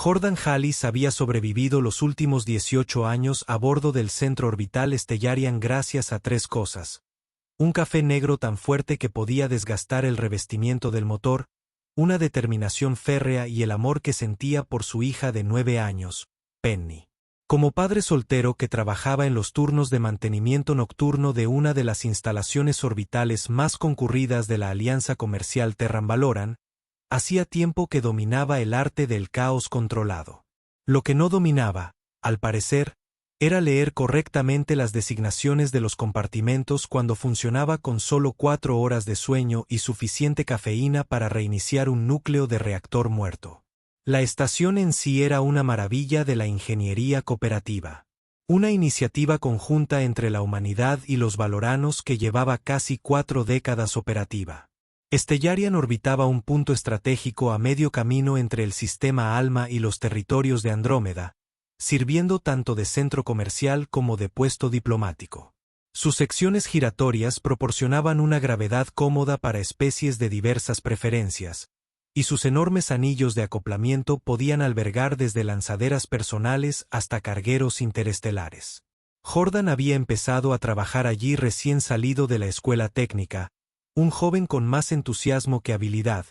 Jordan Hallis había sobrevivido los últimos 18 años a bordo del centro orbital Stellarian gracias a tres cosas: un café negro tan fuerte que podía desgastar el revestimiento del motor, una determinación férrea y el amor que sentía por su hija de 9 años, Penny. Como padre soltero que trabajaba en los turnos de mantenimiento nocturno de una de las instalaciones orbitales más concurridas de la alianza comercial Terran Valoran, hacía tiempo que dominaba el arte del caos controlado. Lo que no dominaba, al parecer, era leer correctamente las designaciones de los compartimentos cuando funcionaba con solo 4 horas de sueño y suficiente cafeína para reiniciar un núcleo de reactor muerto. La estación en sí era una maravilla de la ingeniería cooperativa. Una iniciativa conjunta entre la humanidad y los valoranos que llevaba casi 4 décadas operativa. Stellarian orbitaba un punto estratégico a medio camino entre el sistema Alma y los territorios de Andrómeda, sirviendo tanto de centro comercial como de puesto diplomático. Sus secciones giratorias proporcionaban una gravedad cómoda para especies de diversas preferencias, y sus enormes anillos de acoplamiento podían albergar desde lanzaderas personales hasta cargueros interestelares. Jordan había empezado a trabajar allí recién salido de la escuela técnica, un joven con más entusiasmo que habilidad,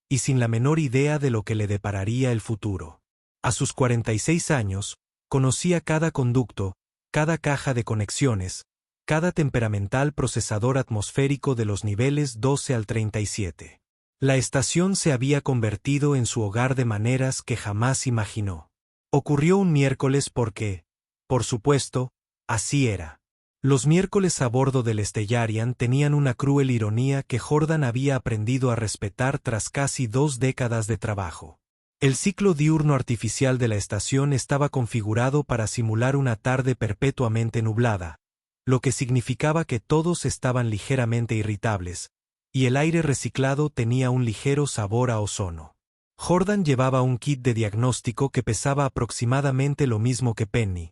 y sin la menor idea de lo que le depararía el futuro. A sus 46 años, conocía cada conducto, cada caja de conexiones, cada temperamental procesador atmosférico de los niveles 12 al 37. La estación se había convertido en su hogar de maneras que jamás imaginó. Ocurrió un miércoles porque, por supuesto, así era. Los miércoles a bordo del Stellarian tenían una cruel ironía que Jordan había aprendido a respetar tras casi 2 décadas de trabajo. El ciclo diurno artificial de la estación estaba configurado para simular una tarde perpetuamente nublada, lo que significaba que todos estaban ligeramente irritables, y el aire reciclado tenía un ligero sabor a ozono. Jordan llevaba un kit de diagnóstico que pesaba aproximadamente lo mismo que Penny,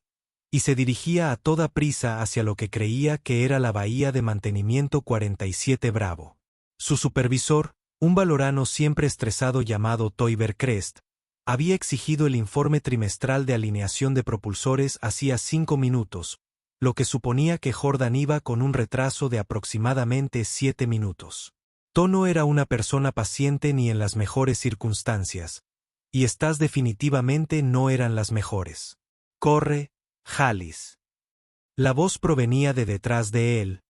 y se dirigía a toda prisa hacia lo que creía que era la bahía de mantenimiento 47 Bravo. Su supervisor, un valorano siempre estresado llamado Toiber Crest, había exigido el informe trimestral de alineación de propulsores hacía 5 minutos, lo que suponía que Jordan iba con un retraso de aproximadamente 7 minutos. Tono era una persona paciente ni en las mejores circunstancias, y estas definitivamente no eran las mejores. «Corre, Hallis». La voz provenía de detrás de él,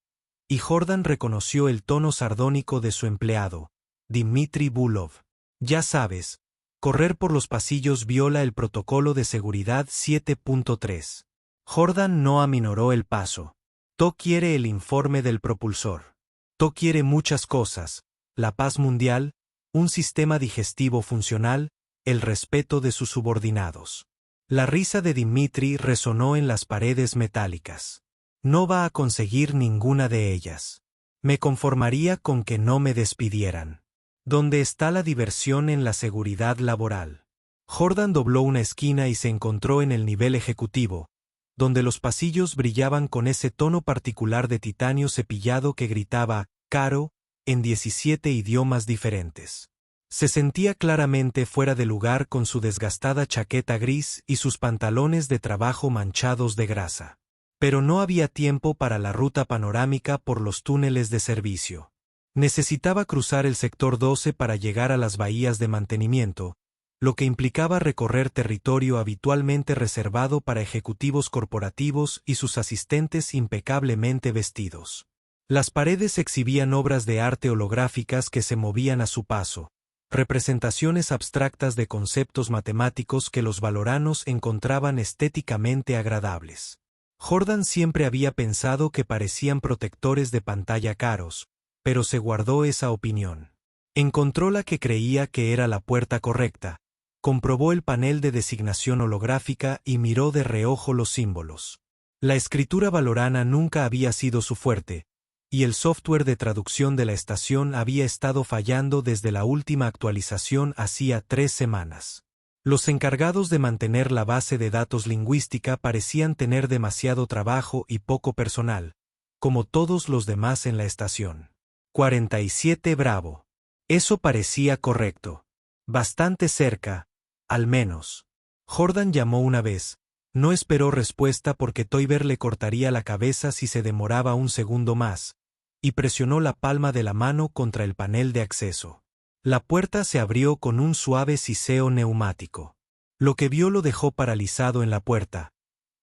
y Jordan reconoció el tono sardónico de su empleado, Dmitry Bulov. «Ya sabes, correr por los pasillos viola el protocolo de seguridad 7.3. Jordan no aminoró el paso. To quiere el informe del propulsor. To quiere muchas cosas: la paz mundial, un sistema digestivo funcional, el respeto de sus subordinados. La risa de Dmitry resonó en las paredes metálicas. No va a conseguir ninguna de ellas. Me conformaría con que no me despidieran. ¿Dónde está la diversión en la seguridad laboral? Jordan dobló una esquina y se encontró en el nivel ejecutivo, donde los pasillos brillaban con ese tono particular de titanio cepillado que gritaba «caro» en 17 idiomas diferentes. Se sentía claramente fuera de lugar con su desgastada chaqueta gris y sus pantalones de trabajo manchados de grasa. Pero no había tiempo para la ruta panorámica por los túneles de servicio. Necesitaba cruzar el sector 12 para llegar a las bahías de mantenimiento, lo que implicaba recorrer territorio habitualmente reservado para ejecutivos corporativos y sus asistentes impecablemente vestidos. Las paredes exhibían obras de arte holográficas que se movían a su paso, representaciones abstractas de conceptos matemáticos que los valoranos encontraban estéticamente agradables. Jordan siempre había pensado que parecían protectores de pantalla caros, pero se guardó esa opinión. Encontró la que creía que era la puerta correcta, comprobó el panel de designación holográfica y miró de reojo los símbolos. La escritura valorana nunca había sido su fuerte, y el software de traducción de la estación había estado fallando desde la última actualización hacía 3 semanas. Los encargados de mantener la base de datos lingüística parecían tener demasiado trabajo y poco personal, como todos los demás en la estación. 47 Bravo. Eso parecía correcto. Bastante cerca, al menos. Jordan llamó una vez. No esperó respuesta porque Toiber le cortaría la cabeza si se demoraba un segundo más, y presionó la palma de la mano contra el panel de acceso. La puerta se abrió con un suave siseo neumático. Lo que vio lo dejó paralizado en la puerta.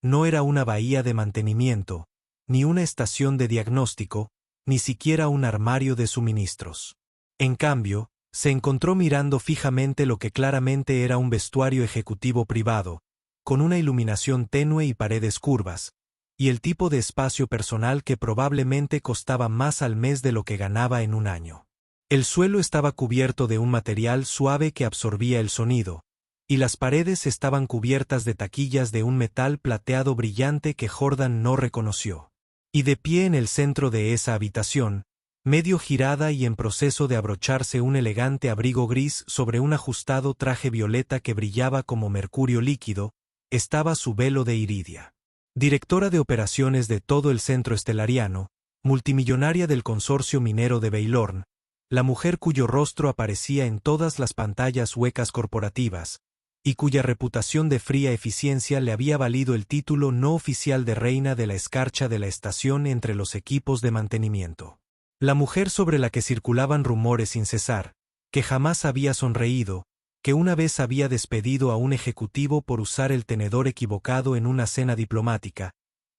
No era una bahía de mantenimiento, ni una estación de diagnóstico, ni siquiera un armario de suministros. En cambio, se encontró mirando fijamente lo que claramente era un vestuario ejecutivo privado, con una iluminación tenue y paredes curvas, y el tipo de espacio personal que probablemente costaba más al mes de lo que ganaba en un año. El suelo estaba cubierto de un material suave que absorbía el sonido, y las paredes estaban cubiertas de taquillas de un metal plateado brillante que Jordan no reconoció. Y de pie en el centro de esa habitación, medio girada y en proceso de abrocharse un elegante abrigo gris sobre un ajustado traje violeta que brillaba como mercurio líquido, estaba su velo de iridia. Directora de operaciones de todo el centro estelariano, multimillonaria del consorcio minero de Baylorn, la mujer cuyo rostro aparecía en todas las pantallas huecas corporativas, y cuya reputación de fría eficiencia le había valido el título no oficial de reina de la escarcha de la estación entre los equipos de mantenimiento. La mujer sobre la que circulaban rumores sin cesar, que jamás había sonreído, que una vez había despedido a un ejecutivo por usar el tenedor equivocado en una cena diplomática,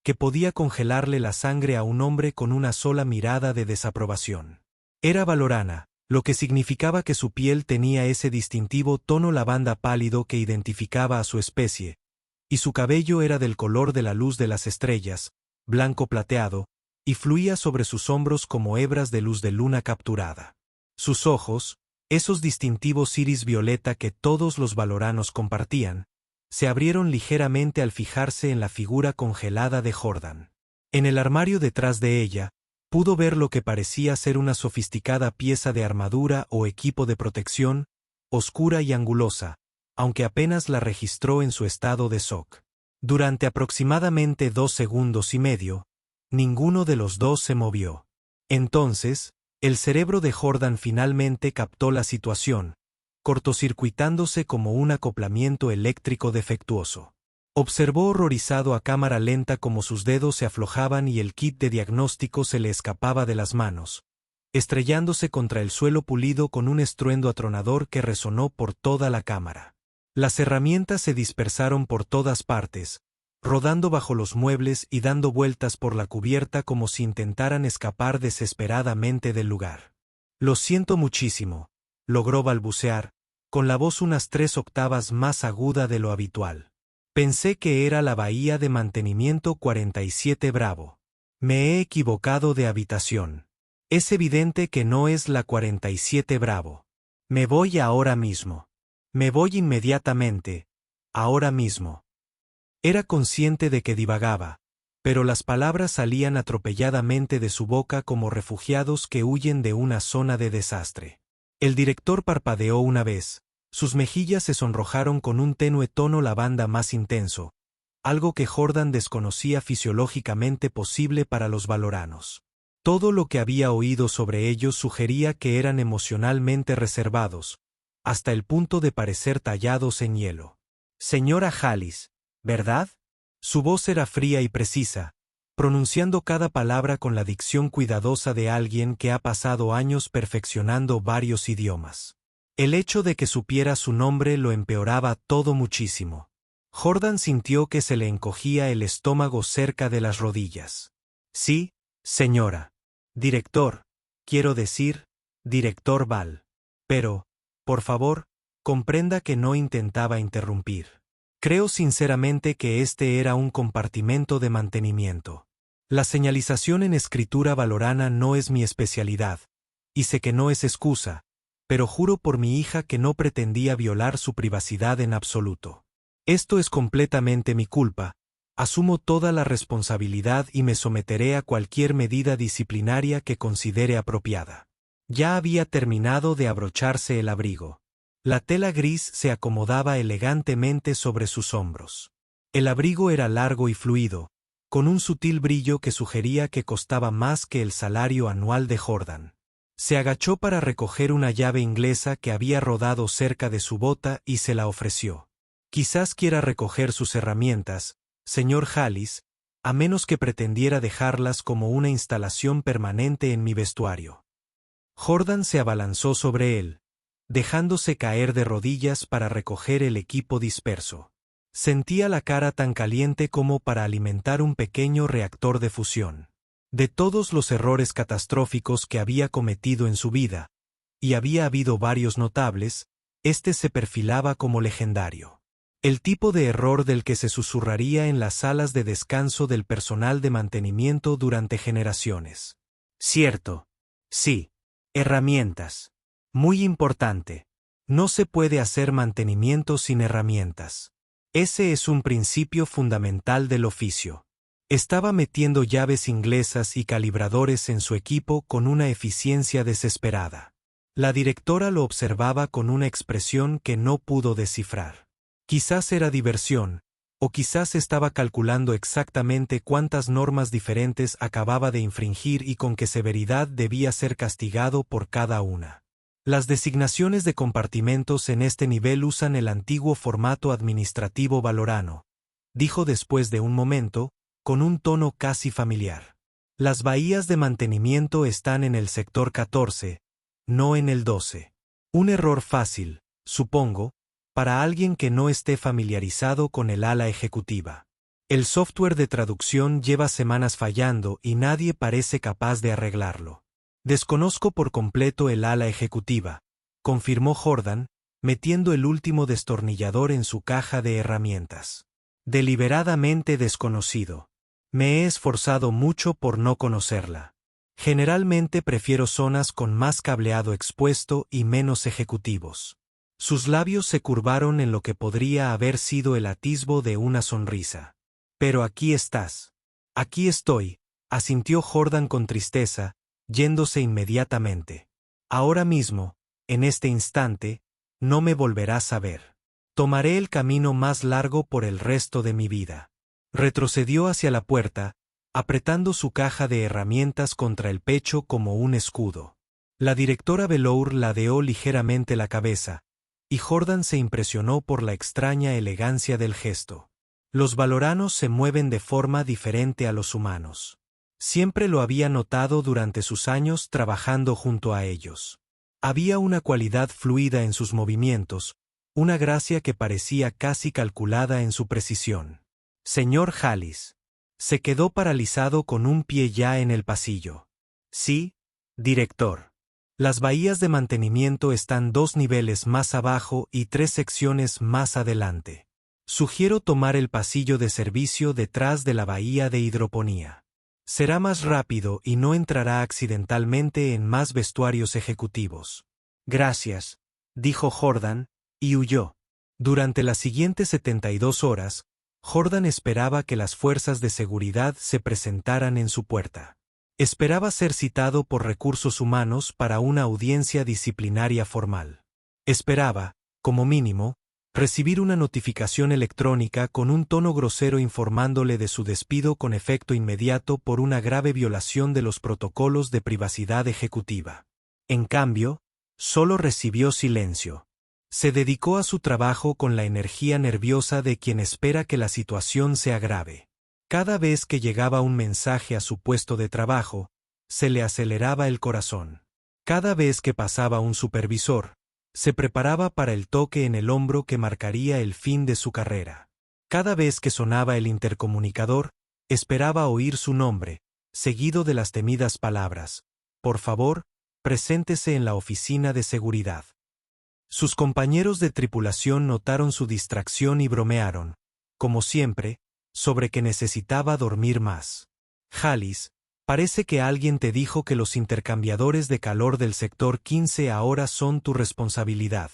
que podía congelarle la sangre a un hombre con una sola mirada de desaprobación. Era valorana, lo que significaba que su piel tenía ese distintivo tono lavanda pálido que identificaba a su especie, y su cabello era del color de la luz de las estrellas, blanco plateado, y fluía sobre sus hombros como hebras de luz de luna capturada. Sus ojos, esos distintivos iris violeta que todos los valoranos compartían, se abrieron ligeramente al fijarse en la figura congelada de Jordan. En el armario detrás de ella, pudo ver lo que parecía ser una sofisticada pieza de armadura o equipo de protección, oscura y angulosa, aunque apenas la registró en su estado de shock. Durante aproximadamente 2 segundos y medio, ninguno de los dos se movió. Entonces, el cerebro de Jordan finalmente captó la situación, cortocircuitándose como un acoplamiento eléctrico defectuoso. Observó horrorizado a cámara lenta cómo sus dedos se aflojaban y el kit de diagnóstico se le escapaba de las manos, estrellándose contra el suelo pulido con un estruendo atronador que resonó por toda la cámara. Las herramientas se dispersaron por todas partes, rodando bajo los muebles y dando vueltas por la cubierta como si intentaran escapar desesperadamente del lugar. «Lo siento muchísimo», logró balbucear, con la voz unas 3 octavas más aguda de lo habitual. «Pensé que era la bahía de mantenimiento 47 Bravo. Me he equivocado de habitación. Es evidente que no es la 47 Bravo. Me voy ahora mismo. Me voy inmediatamente, ahora mismo». Era consciente de que divagaba, pero las palabras salían atropelladamente de su boca como refugiados que huyen de una zona de desastre. El director parpadeó una vez, sus mejillas se sonrojaron con un tenue tono lavanda más intenso, algo que Jordan desconocía fisiológicamente posible para los valoranos. Todo lo que había oído sobre ellos sugería que eran emocionalmente reservados, hasta el punto de parecer tallados en hielo. «Señora Hallis, ¿verdad?». Su voz era fría y precisa, pronunciando cada palabra con la dicción cuidadosa de alguien que ha pasado años perfeccionando varios idiomas. El hecho de que supiera su nombre lo empeoraba todo muchísimo. Jordan sintió que se le encogía el estómago cerca de las rodillas. «Sí, señora. Director, quiero decir, director Val. Pero, por favor, comprenda que no intentaba interrumpir. Creo sinceramente que este era un compartimento de mantenimiento. La señalización en escritura valorana no es mi especialidad, y sé que no es excusa, pero juro por mi hija que no pretendía violar su privacidad en absoluto. Esto es completamente mi culpa, asumo toda la responsabilidad y me someteré a cualquier medida disciplinaria que considere apropiada». Ya había terminado de abrocharse el abrigo. La tela gris se acomodaba elegantemente sobre sus hombros. El abrigo era largo y fluido, con un sutil brillo que sugería que costaba más que el salario anual de Jordan. Se agachó para recoger una llave inglesa que había rodado cerca de su bota y se la ofreció. Quizás quiera recoger sus herramientas, señor Hallis, a menos que pretendiera dejarlas como una instalación permanente en mi vestuario. Jordan se abalanzó sobre él, dejándose caer de rodillas para recoger el equipo disperso. Sentía la cara tan caliente como para alimentar un pequeño reactor de fusión. De todos los errores catastróficos que había cometido en su vida, y había habido varios notables, este se perfilaba como legendario. El tipo de error del que se susurraría en las salas de descanso del personal de mantenimiento durante generaciones. Cierto. Sí. Herramientas. Muy importante. No se puede hacer mantenimiento sin herramientas. Ese es un principio fundamental del oficio. Estaba metiendo llaves inglesas y calibradores en su equipo con una eficiencia desesperada. La directora lo observaba con una expresión que no pudo descifrar. Quizás era diversión, o quizás estaba calculando exactamente cuántas normas diferentes acababa de infringir y con qué severidad debía ser castigado por cada una. Las designaciones de compartimentos en este nivel usan el antiguo formato administrativo valorano, dijo después de un momento, con un tono casi familiar. Las bahías de mantenimiento están en el sector 14, no en el 12. Un error fácil, supongo, para alguien que no esté familiarizado con el ala ejecutiva. El software de traducción lleva semanas fallando y nadie parece capaz de arreglarlo. Desconozco por completo el ala ejecutiva, confirmó Jordan, metiendo el último destornillador en su caja de herramientas. Deliberadamente desconocido. Me he esforzado mucho por no conocerla. Generalmente prefiero zonas con más cableado expuesto y menos ejecutivos. Sus labios se curvaron en lo que podría haber sido el atisbo de una sonrisa. Pero aquí estás. Aquí estoy, asintió Jordan con tristeza, yéndose inmediatamente. Ahora mismo, en este instante, no me volverás a ver. Tomaré el camino más largo por el resto de mi vida. Retrocedió hacia la puerta, apretando su caja de herramientas contra el pecho como un escudo. La directora Velour ladeó ligeramente la cabeza, y Jordan se impresionó por la extraña elegancia del gesto. Los valoranos se mueven de forma diferente a los humanos. Siempre lo había notado durante sus años trabajando junto a ellos. Había una cualidad fluida en sus movimientos, una gracia que parecía casi calculada en su precisión. Señor Hallis. Se quedó paralizado con un pie ya en el pasillo. Sí, director. Las bahías de mantenimiento están 2 niveles más abajo y 3 secciones más adelante. Sugiero tomar el pasillo de servicio detrás de la bahía de hidroponía. Será más rápido y no entrará accidentalmente en más vestuarios ejecutivos. Gracias, dijo Jordan, y huyó. Durante las siguientes 72 horas, Jordan esperaba que las fuerzas de seguridad se presentaran en su puerta. Esperaba ser citado por recursos humanos para una audiencia disciplinaria formal. Esperaba, como mínimo, recibir una notificación electrónica con un tono grosero informándole de su despido con efecto inmediato por una grave violación de los protocolos de privacidad ejecutiva. En cambio, solo recibió silencio. Se dedicó a su trabajo con la energía nerviosa de quien espera que la situación se agrave. Cada vez que llegaba un mensaje a su puesto de trabajo, se le aceleraba el corazón. Cada vez que pasaba un supervisor, se preparaba para el toque en el hombro que marcaría el fin de su carrera. Cada vez que sonaba el intercomunicador, esperaba oír su nombre, seguido de las temidas palabras: por favor, preséntese en la oficina de seguridad. Sus compañeros de tripulación notaron su distracción y bromearon, como siempre, sobre que necesitaba dormir más. Hallis, parece que alguien te dijo que los intercambiadores de calor del sector 15 ahora son tu responsabilidad,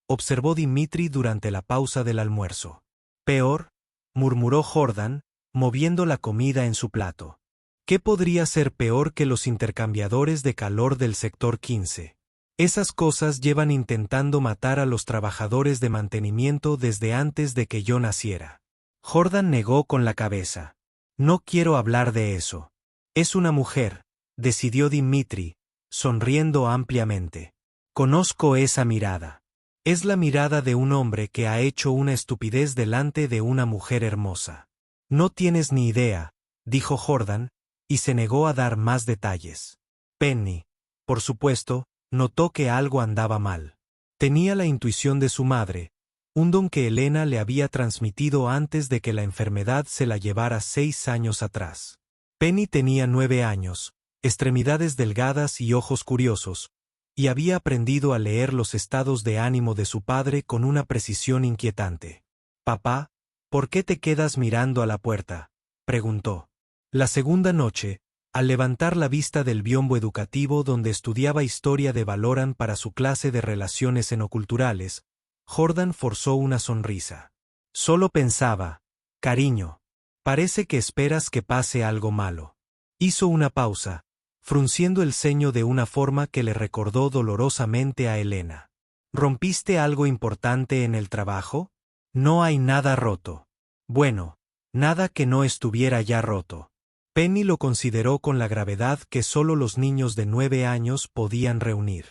observó Dimitri durante la pausa del almuerzo. Peor, murmuró Jordan, moviendo la comida en su plato. ¿Qué podría ser peor que los intercambiadores de calor del sector 15? Esas cosas llevan intentando matar a los trabajadores de mantenimiento desde antes de que yo naciera. Jordan negó con la cabeza. No quiero hablar de eso. Es una mujer, decidió Dimitri, sonriendo ampliamente. Conozco esa mirada. Es la mirada de un hombre que ha hecho una estupidez delante de una mujer hermosa. No tienes ni idea, dijo Jordan, y se negó a dar más detalles. Penny, por supuesto, notó que algo andaba mal. Tenía la intuición de su madre, un don que Elena le había transmitido antes de que la enfermedad se la llevara 6 años atrás. Penny tenía 9 años, extremidades delgadas y ojos curiosos, y había aprendido a leer los estados de ánimo de su padre con una precisión inquietante. «Papá, ¿por qué te quedas mirando a la puerta?», preguntó. La segunda noche, al levantar la vista del biombo educativo donde estudiaba historia de Valoran para su clase de relaciones enoculturales, Jordan forzó una sonrisa. Solo pensaba, «Cariño, parece que esperas que pase algo malo». Hizo una pausa, frunciendo el ceño de una forma que le recordó dolorosamente a Elena. «¿Rompiste algo importante en el trabajo?». «No hay nada roto». «Bueno, nada que no estuviera ya roto». Penny lo consideró con la gravedad que solo los niños de 9 años podían reunir.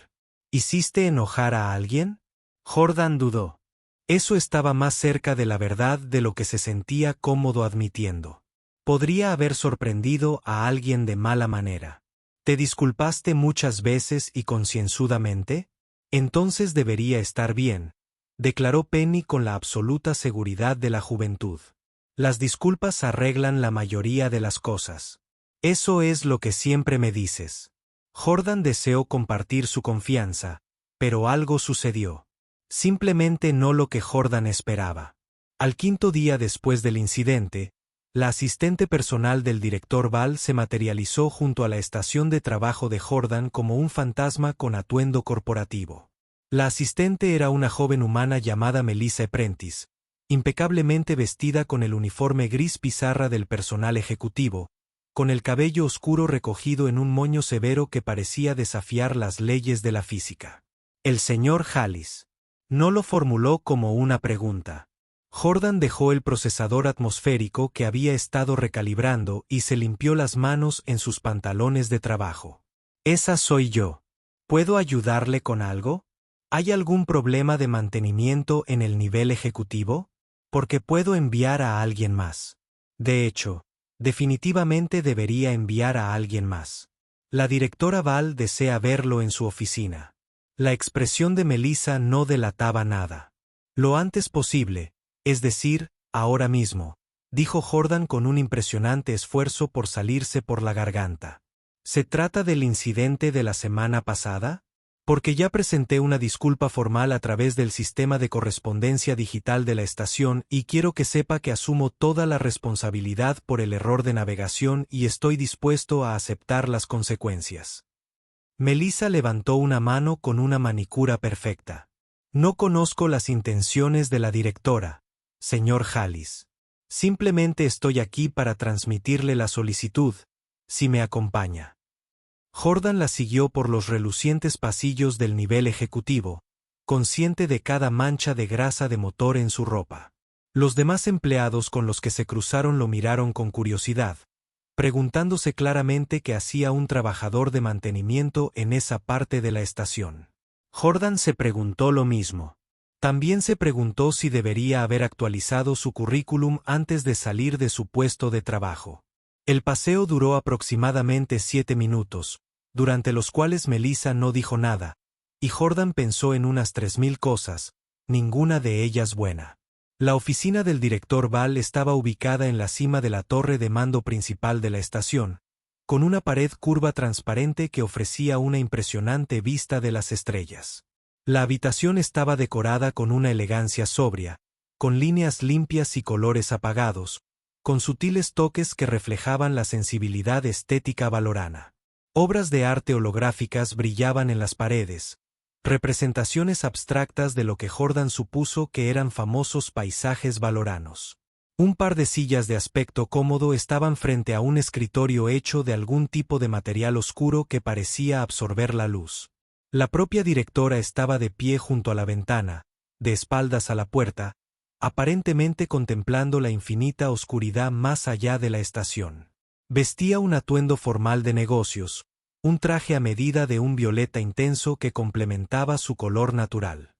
«¿Hiciste enojar a alguien?». Jordan dudó. Eso estaba más cerca de la verdad de lo que se sentía cómodo admitiendo. Podría haber sorprendido a alguien de mala manera. ¿Te disculpaste muchas veces y concienzudamente? Entonces debería estar bien, declaró Penny con la absoluta seguridad de la juventud. Las disculpas arreglan la mayoría de las cosas. Eso es lo que siempre me dices. Jordan deseó compartir su confianza, pero algo sucedió. Simplemente no lo que Jordan esperaba. Al quinto día después del incidente, la asistente personal del director Val se materializó junto a la estación de trabajo de Jordan como un fantasma con atuendo corporativo. La asistente era una joven humana llamada Melissa Prentice, impecablemente vestida con el uniforme gris pizarra del personal ejecutivo, con el cabello oscuro recogido en un moño severo que parecía desafiar las leyes de la física. El señor Hallis. No lo formuló como una pregunta. Jordan dejó el procesador atmosférico que había estado recalibrando y se limpió las manos en sus pantalones de trabajo. «Esa soy yo. ¿Puedo ayudarle con algo? ¿Hay algún problema de mantenimiento en el nivel ejecutivo? Porque puedo enviar a alguien más. De hecho, definitivamente debería enviar a alguien más. La directora Val desea verlo en su oficina». La expresión de Melissa no delataba nada. «Lo antes posible, es decir, ahora mismo», dijo Jordan con un impresionante esfuerzo por salirse por la garganta. «¿Se trata del incidente de la semana pasada? Porque ya presenté una disculpa formal a través del sistema de correspondencia digital de la estación y quiero que sepa que asumo toda la responsabilidad por el error de navegación y estoy dispuesto a aceptar las consecuencias». Melissa levantó una mano con una manicura perfecta. «No conozco las intenciones de la directora, señor Hallis. Simplemente estoy aquí para transmitirle la solicitud, si me acompaña». Jordan la siguió por los relucientes pasillos del nivel ejecutivo, consciente de cada mancha de grasa de motor en su ropa. Los demás empleados con los que se cruzaron lo miraron con curiosidad, preguntándose claramente qué hacía un trabajador de mantenimiento en esa parte de la estación. Jordan se preguntó lo mismo. También se preguntó si debería haber actualizado su currículum antes de salir de su puesto de trabajo. El paseo duró aproximadamente 7 minutos, durante los cuales Melissa no dijo nada, y Jordan pensó en unas 3000 cosas, ninguna de ellas buena. La oficina del director Val estaba ubicada en la cima de la torre de mando principal de la estación, con una pared curva transparente que ofrecía una impresionante vista de las estrellas. La habitación estaba decorada con una elegancia sobria, con líneas limpias y colores apagados, con sutiles toques que reflejaban la sensibilidad estética valorana. Obras de arte holográficas brillaban en las paredes, representaciones abstractas de lo que Jordan supuso que eran famosos paisajes valoranos. Un par de sillas de aspecto cómodo estaban frente a un escritorio hecho de algún tipo de material oscuro que parecía absorber la luz. La propia directora estaba de pie junto a la ventana, de espaldas a la puerta, aparentemente contemplando la infinita oscuridad más allá de la estación. Vestía un atuendo formal de negocios, un traje a medida de un violeta intenso que complementaba su color natural.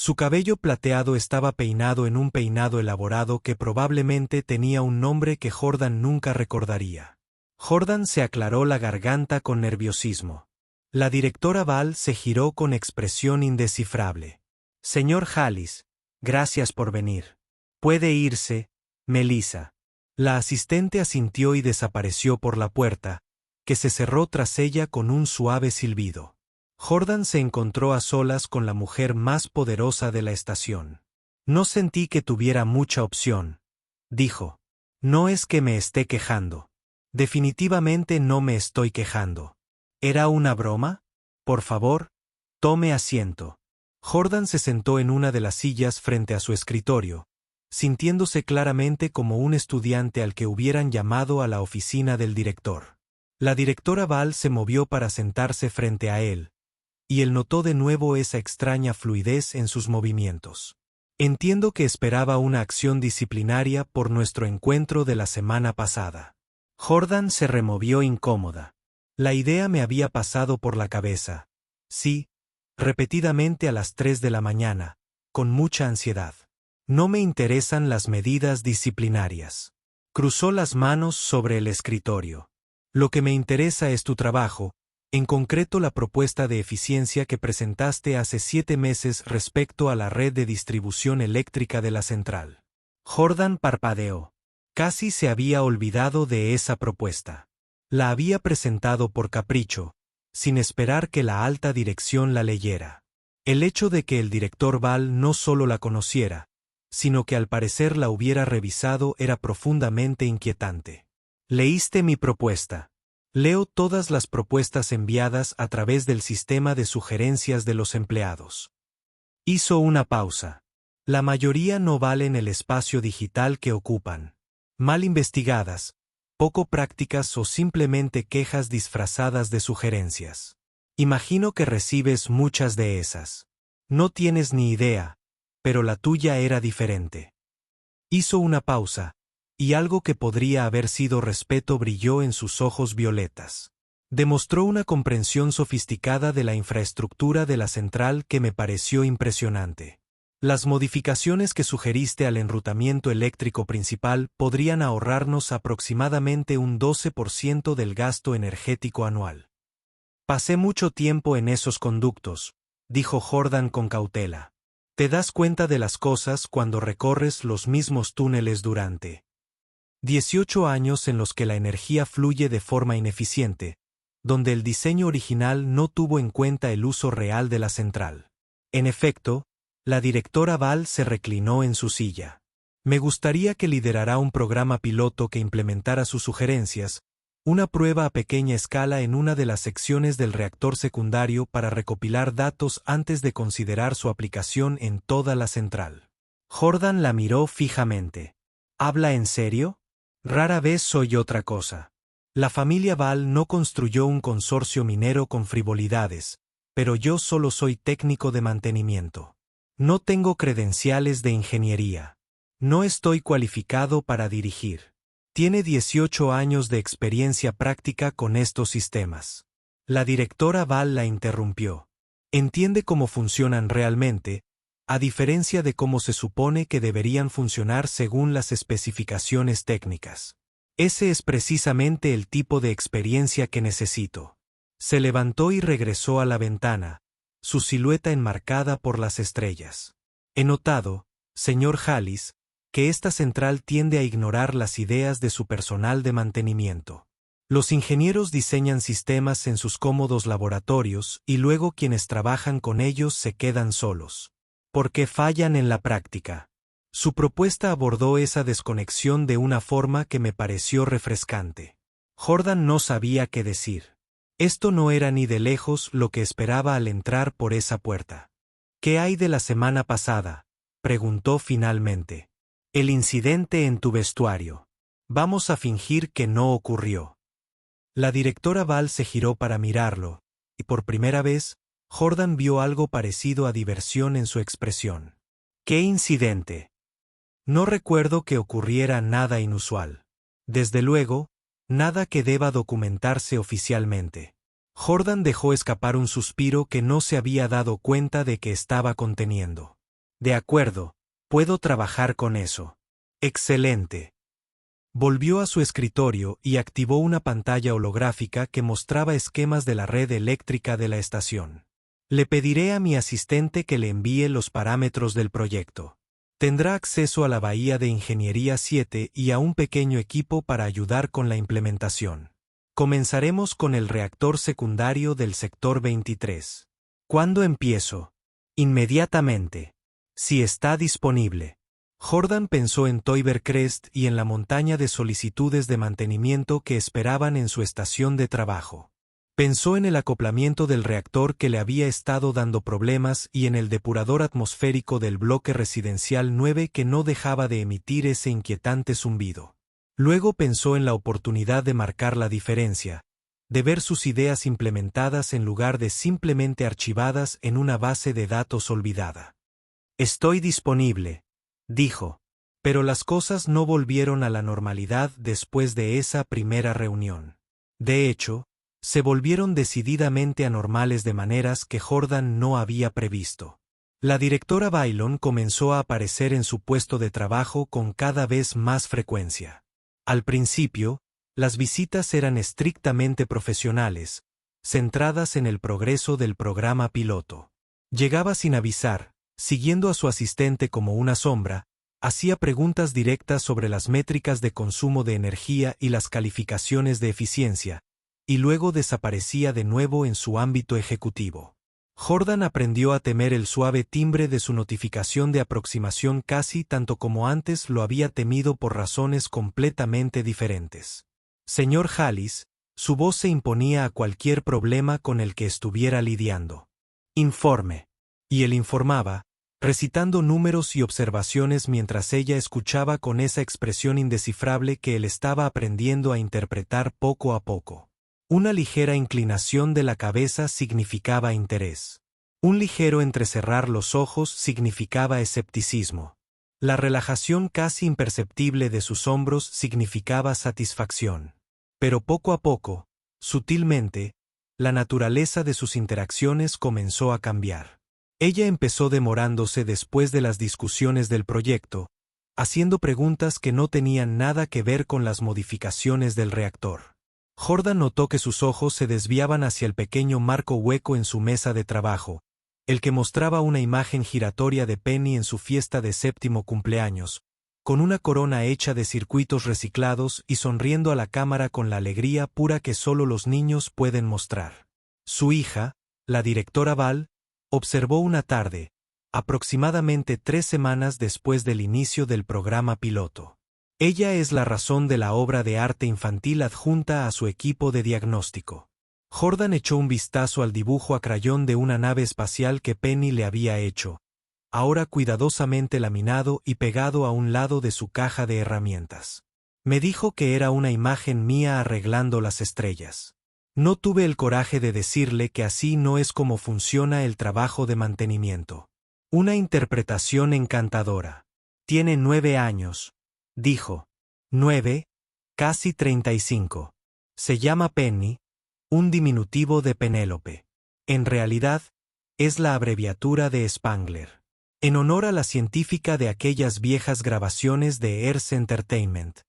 Su cabello plateado estaba peinado en un peinado elaborado que probablemente tenía un nombre que Jordan nunca recordaría. Jordan se aclaró la garganta con nerviosismo. La directora Val se giró con expresión indescifrable. Señor Hallis, gracias por venir. Puede irse, Melissa. La asistente asintió y desapareció por la puerta, que se cerró tras ella con un suave silbido. Jordan se encontró a solas con la mujer más poderosa de la estación. No sentí que tuviera mucha opción, dijo. No es que me esté quejando. Definitivamente no me estoy quejando. ¿Era una broma? Por favor, tome asiento. Jordan se sentó en una de las sillas frente a su escritorio, sintiéndose claramente como un estudiante al que hubieran llamado a la oficina del director. La directora Val se movió para sentarse frente a él, y él notó de nuevo esa extraña fluidez en sus movimientos. Entiendo que esperaba una acción disciplinaria por nuestro encuentro de la semana pasada. Jordan se removió incómoda. La idea me había pasado por la cabeza. Sí, repetidamente a las 3 de la mañana, con mucha ansiedad. No me interesan las medidas disciplinarias. Cruzó las manos sobre el escritorio. Lo que me interesa es tu trabajo, en concreto la propuesta de eficiencia que presentaste hace 7 meses respecto a la red de distribución eléctrica de la central. Jordan parpadeó. Casi se había olvidado de esa propuesta. La había presentado por capricho, sin esperar que la alta dirección la leyera. El hecho de que el director Val no solo la conociera, sino que al parecer la hubiera revisado era profundamente inquietante. ¿Leíste mi propuesta? Leo todas las propuestas enviadas a través del sistema de sugerencias de los empleados. Hizo una pausa. La mayoría no valen el espacio digital que ocupan. Mal investigadas, poco prácticas o simplemente quejas disfrazadas de sugerencias. Imagino que recibes muchas de esas. No tienes ni idea, pero la tuya era diferente. Hizo una pausa, y algo que podría haber sido respeto brilló en sus ojos violetas. Demostró una comprensión sofisticada de la infraestructura de la central que me pareció impresionante. Las modificaciones que sugeriste al enrutamiento eléctrico principal podrían ahorrarnos aproximadamente un 12% del gasto energético anual. Pasé mucho tiempo en esos conductos, dijo Jordan con cautela. Te das cuenta de las cosas cuando recorres los mismos túneles durante 18 años en los que la energía fluye de forma ineficiente, donde el diseño original no tuvo en cuenta el uso real de la central. En efecto, la directora Val se reclinó en su silla. Me gustaría que liderara un programa piloto que implementara sus sugerencias, una prueba a pequeña escala en una de las secciones del reactor secundario para recopilar datos antes de considerar su aplicación en toda la central. Jordan la miró fijamente. ¿Habla en serio? Rara vez soy otra cosa. La familia Val no construyó un consorcio minero con frivolidades, pero yo solo soy técnico de mantenimiento. No tengo credenciales de ingeniería. No estoy cualificado para dirigir. Tiene 18 años de experiencia práctica con estos sistemas. La directora Val la interrumpió. Entiende cómo funcionan realmente, a diferencia de cómo se supone que deberían funcionar según las especificaciones técnicas. Ese es precisamente el tipo de experiencia que necesito. Se levantó y regresó a la ventana, su silueta enmarcada por las estrellas. He notado, señor Hallis, que esta central tiende a ignorar las ideas de su personal de mantenimiento. Los ingenieros diseñan sistemas en sus cómodos laboratorios y luego quienes trabajan con ellos se quedan solos. Porque fallan en la práctica. Su propuesta abordó esa desconexión de una forma que me pareció refrescante. Jordan no sabía qué decir. Esto no era ni de lejos lo que esperaba al entrar por esa puerta. ¿Qué hay de la semana pasada?, preguntó finalmente. El incidente en tu vestuario. Vamos a fingir que no ocurrió. La directora Val se giró para mirarlo, y por primera vez, Jordan vio algo parecido a diversión en su expresión. ¿Qué incidente? No recuerdo que ocurriera nada inusual. Desde luego, nada que deba documentarse oficialmente. Jordan dejó escapar un suspiro que no se había dado cuenta de que estaba conteniendo. De acuerdo, puedo trabajar con eso. Excelente. Volvió a su escritorio y activó una pantalla holográfica que mostraba esquemas de la red eléctrica de la estación. Le pediré a mi asistente que le envíe los parámetros del proyecto. Tendrá acceso a la Bahía de Ingeniería 7 y a un pequeño equipo para ayudar con la implementación. Comenzaremos con el reactor secundario del sector 23. ¿Cuándo empiezo? Inmediatamente. Si está disponible. Jordan pensó en Toiber Crest y en la montaña de solicitudes de mantenimiento que esperaban en su estación de trabajo. Pensó en el acoplamiento del reactor que le había estado dando problemas y en el depurador atmosférico del bloque residencial 9 que no dejaba de emitir ese inquietante zumbido. Luego pensó en la oportunidad de marcar la diferencia, de ver sus ideas implementadas en lugar de simplemente archivadas en una base de datos olvidada. Estoy disponible, dijo. Pero las cosas no volvieron a la normalidad después de esa primera reunión. De hecho, se volvieron decididamente anormales de maneras que Jordan no había previsto. La directora Bailon comenzó a aparecer en su puesto de trabajo con cada vez más frecuencia. Al principio, las visitas eran estrictamente profesionales, centradas en el progreso del programa piloto. Llegaba sin avisar, siguiendo a su asistente como una sombra, hacía preguntas directas sobre las métricas de consumo de energía y las calificaciones de eficiencia, y luego desaparecía de nuevo en su ámbito ejecutivo. Jordan aprendió a temer el suave timbre de su notificación de aproximación casi tanto como antes lo había temido por razones completamente diferentes. Señor Hallis, su voz se imponía a cualquier problema con el que estuviera lidiando. Informe. Y él informaba, recitando números y observaciones mientras ella escuchaba con esa expresión indescifrable que él estaba aprendiendo a interpretar poco a poco. Una ligera inclinación de la cabeza significaba interés. Un ligero entrecerrar los ojos significaba escepticismo. La relajación casi imperceptible de sus hombros significaba satisfacción. Pero poco a poco, sutilmente, la naturaleza de sus interacciones comenzó a cambiar. Ella empezó demorándose después de las discusiones del proyecto, haciendo preguntas que no tenían nada que ver con las modificaciones del reactor. Jordan notó que sus ojos se desviaban hacia el pequeño marco hueco en su mesa de trabajo, el que mostraba una imagen giratoria de Penny en su fiesta de 7º cumpleaños, con una corona hecha de circuitos reciclados y sonriendo a la cámara con la alegría pura que solo los niños pueden mostrar. Su hija, la directora Val, observó una tarde, aproximadamente 3 semanas después del inicio del programa piloto. Ella es la razón de la obra de arte infantil adjunta a su equipo de diagnóstico. Jordan echó un vistazo al dibujo a crayón de una nave espacial que Penny le había hecho, ahora cuidadosamente laminado y pegado a un lado de su caja de herramientas. Me dijo que era una imagen mía arreglando las estrellas. No tuve el coraje de decirle que así no es como funciona el trabajo de mantenimiento. Una interpretación encantadora. Tiene 9 años. Dijo. 9, casi 35. Se llama Penny, un diminutivo de Penélope. En realidad, es la abreviatura de Spangler. En honor a la científica de aquellas viejas grabaciones de Earth Entertainment.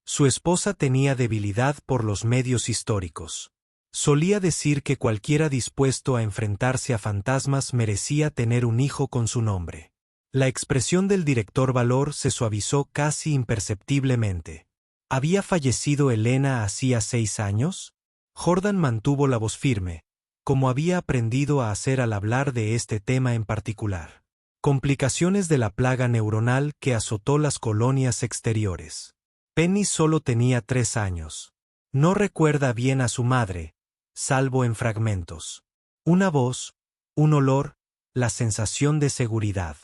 Su esposa tenía debilidad por los medios históricos. Solía decir que cualquiera dispuesto a enfrentarse a fantasmas merecía tener un hijo con su nombre. La expresión del director Valor se suavizó casi imperceptiblemente. ¿Había fallecido Elena hacía 6 años? Jordan mantuvo la voz firme, como había aprendido a hacer al hablar de este tema en particular. Complicaciones de la plaga neuronal que azotó las colonias exteriores. Penny solo tenía 3 años. No recuerda bien a su madre, salvo en fragmentos. Una voz, un olor, la sensación de seguridad.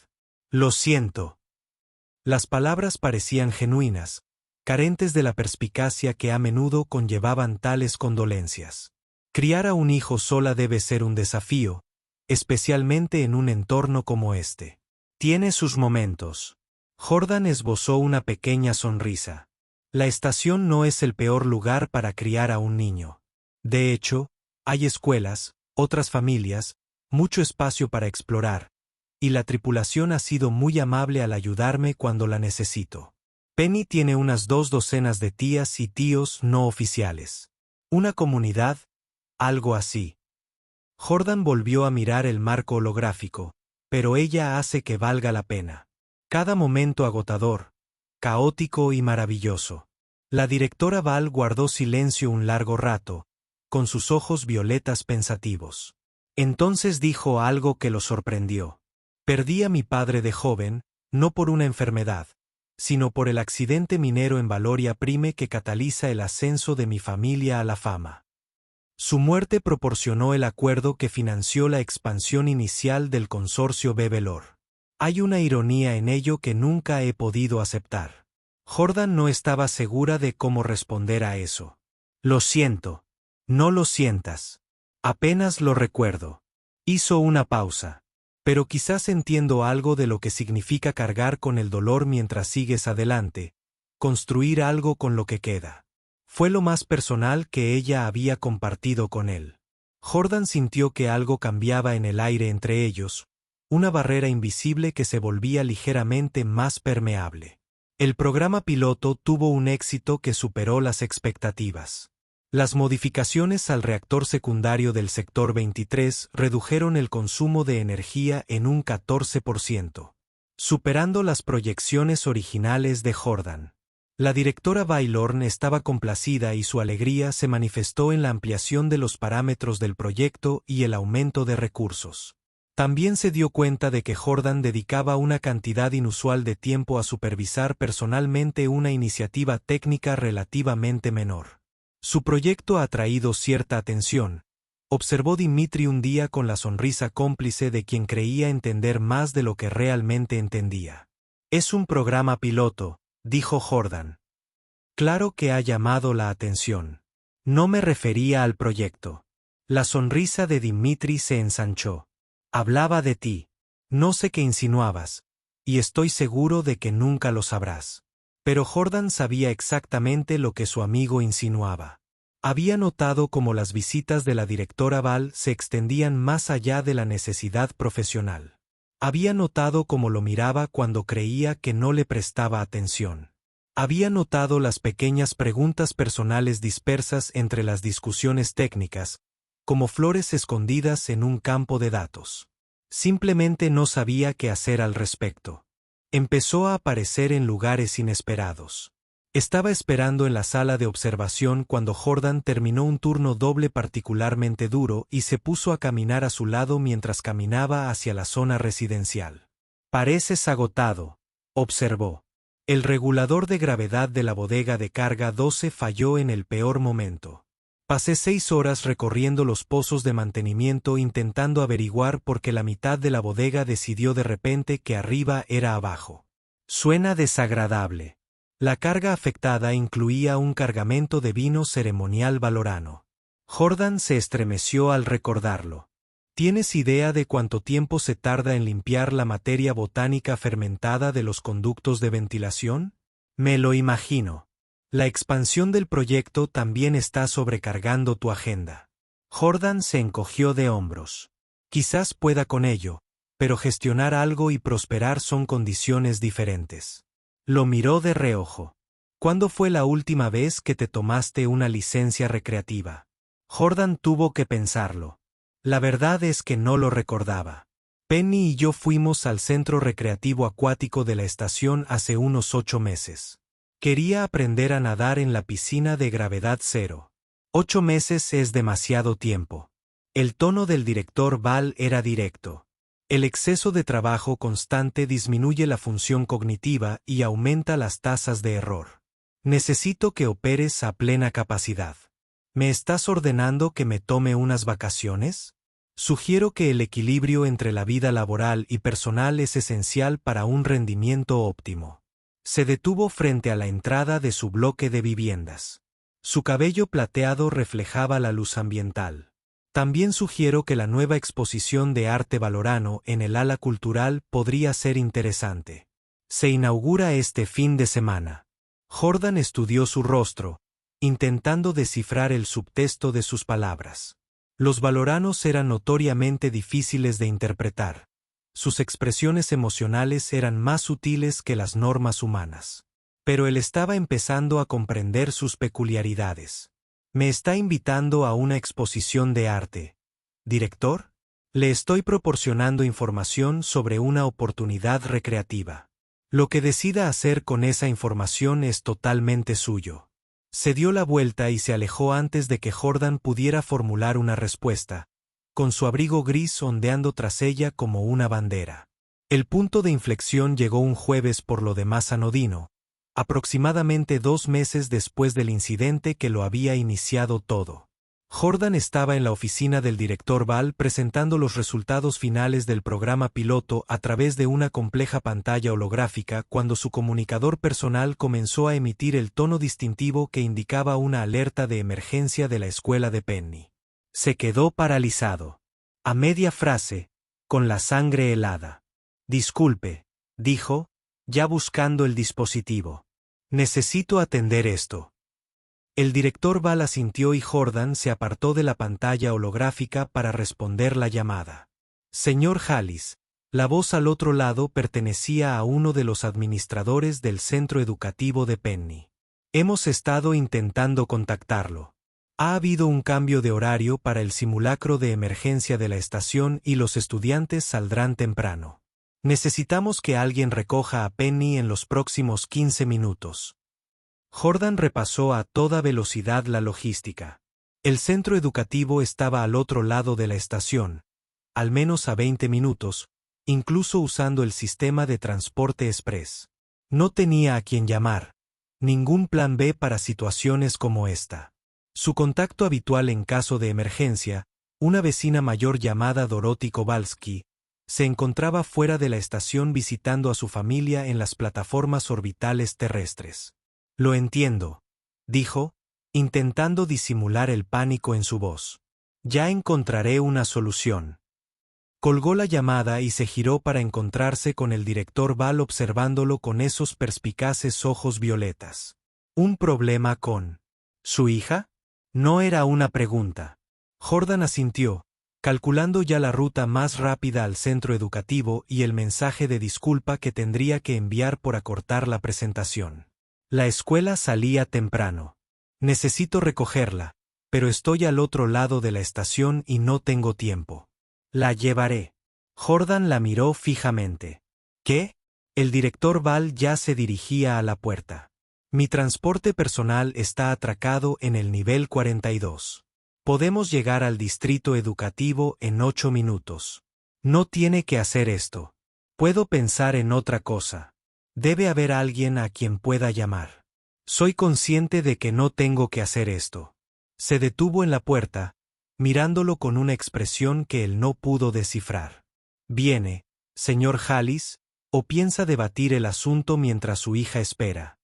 Lo siento. Las palabras parecían genuinas, carentes de la perspicacia que a menudo conllevaban tales condolencias. Criar a un hijo sola debe ser un desafío, especialmente en un entorno como este. Tiene sus momentos. Jordan esbozó una pequeña sonrisa. La estación no es el peor lugar para criar a un niño. De hecho, hay escuelas, otras familias, mucho espacio para explorar, y la tripulación ha sido muy amable al ayudarme cuando la necesito. Penny tiene unas 2 docenas de tías y tíos no oficiales. Una comunidad, algo así. Jordan volvió a mirar el marco holográfico, pero ella hace que valga la pena. Cada momento agotador, caótico y maravilloso. La directora Val guardó silencio un largo rato, con sus ojos violetas pensativos. Entonces dijo algo que lo sorprendió. Perdí a mi padre de joven, no por una enfermedad, sino por el accidente minero en Valoria Prime que cataliza el ascenso de mi familia a la fama. Su muerte proporcionó el acuerdo que financió la expansión inicial del consorcio Bebelor. Hay una ironía en ello que nunca he podido aceptar. Jordan no estaba segura de cómo responder a eso. Lo siento. No lo sientas. Apenas lo recuerdo. Hizo una pausa. Pero quizás entiendo algo de lo que significa cargar con el dolor mientras sigues adelante, construir algo con lo que queda. Fue lo más personal que ella había compartido con él. Jordan sintió que algo cambiaba en el aire entre ellos, una barrera invisible que se volvía ligeramente más permeable. El programa piloto tuvo un éxito que superó las expectativas. Las modificaciones al reactor secundario del sector 23 redujeron el consumo de energía en un 14%, superando las proyecciones originales de Jordan. La directora Baylorn estaba complacida y su alegría se manifestó en la ampliación de los parámetros del proyecto y el aumento de recursos. También se dio cuenta de que Jordan dedicaba una cantidad inusual de tiempo a supervisar personalmente una iniciativa técnica relativamente menor. Su proyecto ha atraído cierta atención, observó Dimitri un día con la sonrisa cómplice de quien creía entender más de lo que realmente entendía. Es un programa piloto, dijo Jordan. Claro que ha llamado la atención. No me refería al proyecto. La sonrisa de Dimitri se ensanchó. Hablaba de ti. No sé qué insinuabas, y estoy seguro de que nunca lo sabrás. Pero Jordan sabía exactamente lo que su amigo insinuaba. Había notado cómo las visitas de la directora Val se extendían más allá de la necesidad profesional. Había notado cómo lo miraba cuando creía que no le prestaba atención. Había notado las pequeñas preguntas personales dispersas entre las discusiones técnicas, como flores escondidas en un campo de datos. Simplemente no sabía qué hacer al respecto. Empezó a aparecer en lugares inesperados. Estaba esperando en la sala de observación cuando Jordan terminó un turno doble particularmente duro y se puso a caminar a su lado mientras caminaba hacia la zona residencial. Pareces agotado, observó. El regulador de gravedad de la bodega de carga 12 falló en el peor momento. Pasé 6 horas recorriendo los pozos de mantenimiento intentando averiguar por qué la mitad de la bodega decidió de repente que arriba era abajo. Suena desagradable. La carga afectada incluía un cargamento de vino ceremonial valorano. Jordan se estremeció al recordarlo. ¿Tienes idea de cuánto tiempo se tarda en limpiar la materia botánica fermentada de los conductos de ventilación? Me lo imagino. La expansión del proyecto también está sobrecargando tu agenda. Jordan se encogió de hombros. Quizás pueda con ello, pero gestionar algo y prosperar son condiciones diferentes. Lo miró de reojo. ¿Cuándo fue la última vez que te tomaste una licencia recreativa? Jordan tuvo que pensarlo. La verdad es que no lo recordaba. Penny y yo fuimos al centro recreativo acuático de la estación hace unos 8 meses. Quería aprender a nadar en la piscina de gravedad cero. 8 meses es demasiado tiempo. El tono del director Val era directo. El exceso de trabajo constante disminuye la función cognitiva y aumenta las tasas de error. Necesito que operes a plena capacidad. ¿Me estás ordenando que me tome unas vacaciones? Sugiero que el equilibrio entre la vida laboral y personal es esencial para un rendimiento óptimo. Se detuvo frente a la entrada de su bloque de viviendas. Su cabello plateado reflejaba la luz ambiental. También sugiero que la nueva exposición de arte valorano en el ala cultural podría ser interesante. Se inaugura este fin de semana. Jordan estudió su rostro, intentando descifrar el subtexto de sus palabras. Los valoranos eran notoriamente difíciles de interpretar, Sus expresiones emocionales eran más sutiles que las normas humanas. Pero él estaba empezando a comprender sus peculiaridades. Me está invitando a una exposición de arte. ¿Director? Le estoy proporcionando información sobre una oportunidad recreativa. Lo que decida hacer con esa información es totalmente suyo. Se dio la vuelta y se alejó antes de que Jordan pudiera formular una respuesta, con su abrigo gris ondeando tras ella como una bandera. El punto de inflexión llegó un jueves por lo demás anodino, aproximadamente 2 meses después del incidente que lo había iniciado todo. Jordan estaba en la oficina del director Ball presentando los resultados finales del programa piloto a través de una compleja pantalla holográfica cuando su comunicador personal comenzó a emitir el tono distintivo que indicaba una alerta de emergencia de la escuela de Penny. Se quedó paralizado. A media frase, con la sangre helada. Disculpe, dijo, ya buscando el dispositivo. Necesito atender esto. El director Ball asintió y Jordan se apartó de la pantalla holográfica para responder la llamada. Señor Hallis, la voz al otro lado pertenecía a uno de los administradores del centro educativo de Penny. Hemos estado intentando contactarlo. Ha habido un cambio de horario para el simulacro de emergencia de la estación y los estudiantes saldrán temprano. Necesitamos que alguien recoja a Penny en los próximos 15 minutos. Jordan repasó a toda velocidad la logística. El centro educativo estaba al otro lado de la estación, al menos a 20 minutos, incluso usando el sistema de transporte express. No tenía a quien llamar, ningún plan B para situaciones como esta. Su contacto habitual en caso de emergencia, una vecina mayor llamada Dorothy Kowalski, se encontraba fuera de la estación visitando a su familia en las plataformas orbitales terrestres. Lo entiendo, dijo, intentando disimular el pánico en su voz. Ya encontraré una solución. Colgó la llamada y se giró para encontrarse con el director Ball observándolo con esos perspicaces ojos violetas. ¿Un problema con su hija? No era una pregunta. Jordan asintió, calculando ya la ruta más rápida al centro educativo y el mensaje de disculpa que tendría que enviar por acortar la presentación. La escuela salía temprano. Necesito recogerla, pero estoy al otro lado de la estación y no tengo tiempo. La llevaré. Jordan la miró fijamente. ¿Qué? El director Ball ya se dirigía a la puerta. Mi transporte personal está atracado en el nivel 42. Podemos llegar al distrito educativo en 8 minutos. No tiene que hacer esto. Puedo pensar en otra cosa. Debe haber alguien a quien pueda llamar. Soy consciente de que no tengo que hacer esto. Se detuvo en la puerta, mirándolo con una expresión que él no pudo descifrar. ¿Viene, señor Hallis, o piensa debatir el asunto mientras su hija espera?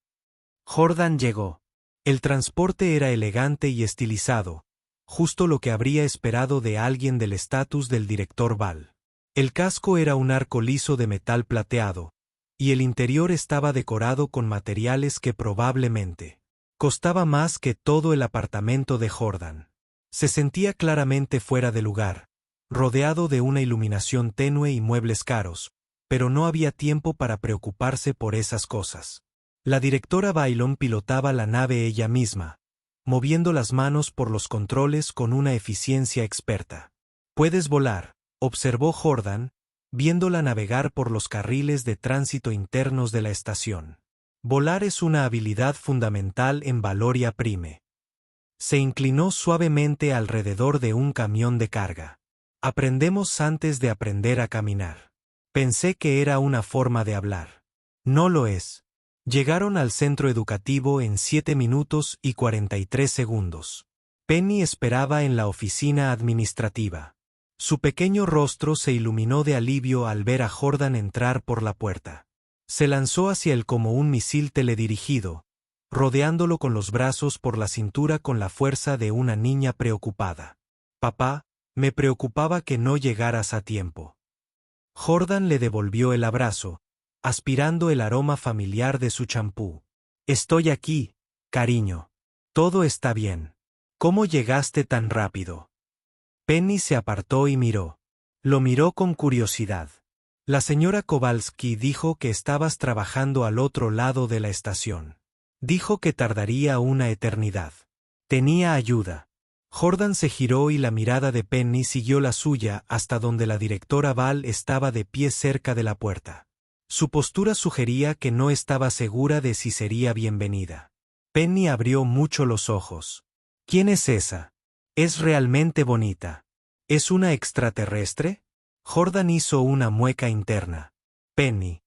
Jordan llegó. El transporte era elegante y estilizado, justo lo que habría esperado de alguien del estatus del director Ball. El casco era un arco liso de metal plateado, y el interior estaba decorado con materiales que probablemente costaba más que todo el apartamento de Jordan. Se sentía claramente fuera de lugar, rodeado de una iluminación tenue y muebles caros, pero no había tiempo para preocuparse por esas cosas. La directora Bailon pilotaba la nave ella misma, moviendo las manos por los controles con una eficiencia experta. «Puedes volar», observó Jordan, viéndola navegar por los carriles de tránsito internos de la estación. Volar es una habilidad fundamental en Valoria Prime. Se inclinó suavemente alrededor de un camión de carga. Aprendemos antes de aprender a caminar. Pensé que era una forma de hablar. No lo es. Llegaron al centro educativo en 7 minutos y 43 segundos. Penny esperaba en la oficina administrativa. Su pequeño rostro se iluminó de alivio al ver a Jordan entrar por la puerta. Se lanzó hacia él como un misil teledirigido, rodeándolo con los brazos por la cintura con la fuerza de una niña preocupada. «Papá, me preocupaba que no llegaras a tiempo». Jordan le devolvió el abrazo, aspirando el aroma familiar de su champú. «Estoy aquí, cariño. Todo está bien. ¿Cómo llegaste tan rápido?» Penny se apartó y miró. Lo miró con curiosidad. La señora Kowalski dijo que estabas trabajando al otro lado de la estación. Dijo que tardaría una eternidad. Tenía ayuda. Jordan se giró y la mirada de Penny siguió la suya hasta donde la directora Val estaba de pie cerca de la puerta. Su postura sugería que no estaba segura de si sería bienvenida. Penny abrió mucho los ojos. ¿Quién es esa? Es realmente bonita. ¿Es una extraterrestre? Jordan hizo una mueca interna. Penny,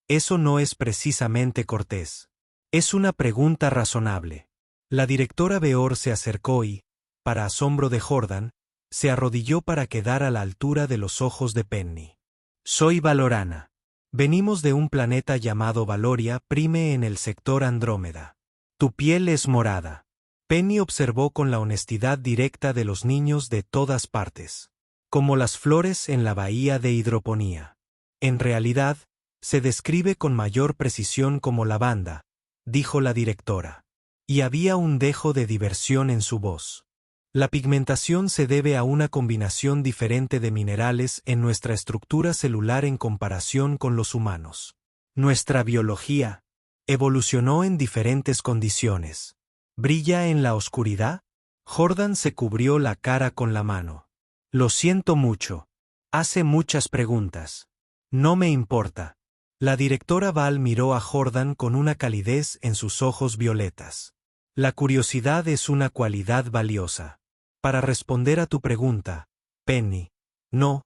eso no es precisamente cortés. Es una pregunta razonable. La directora Beor se acercó y, para asombro de Jordan, se arrodilló para quedar a la altura de los ojos de Penny. Soy Valorana. Venimos de un planeta llamado Valoria Prime en el sector Andrómeda. Tu piel es morada. Penny observó con la honestidad directa de los niños de todas partes. Como las flores en la bahía de hidroponía. En realidad, se describe con mayor precisión como lavanda, dijo la directora. Y había un dejo de diversión en su voz. La pigmentación se debe a una combinación diferente de minerales en nuestra estructura celular en comparación con los humanos. Nuestra biología evolucionó en diferentes condiciones. ¿Brilla en la oscuridad? Jordan se cubrió la cara con la mano. Lo siento mucho. Hace muchas preguntas. No me importa. La directora Val miró a Jordan con una calidez en sus ojos violetas. La curiosidad es una cualidad valiosa. Para responder a tu pregunta, Penny, no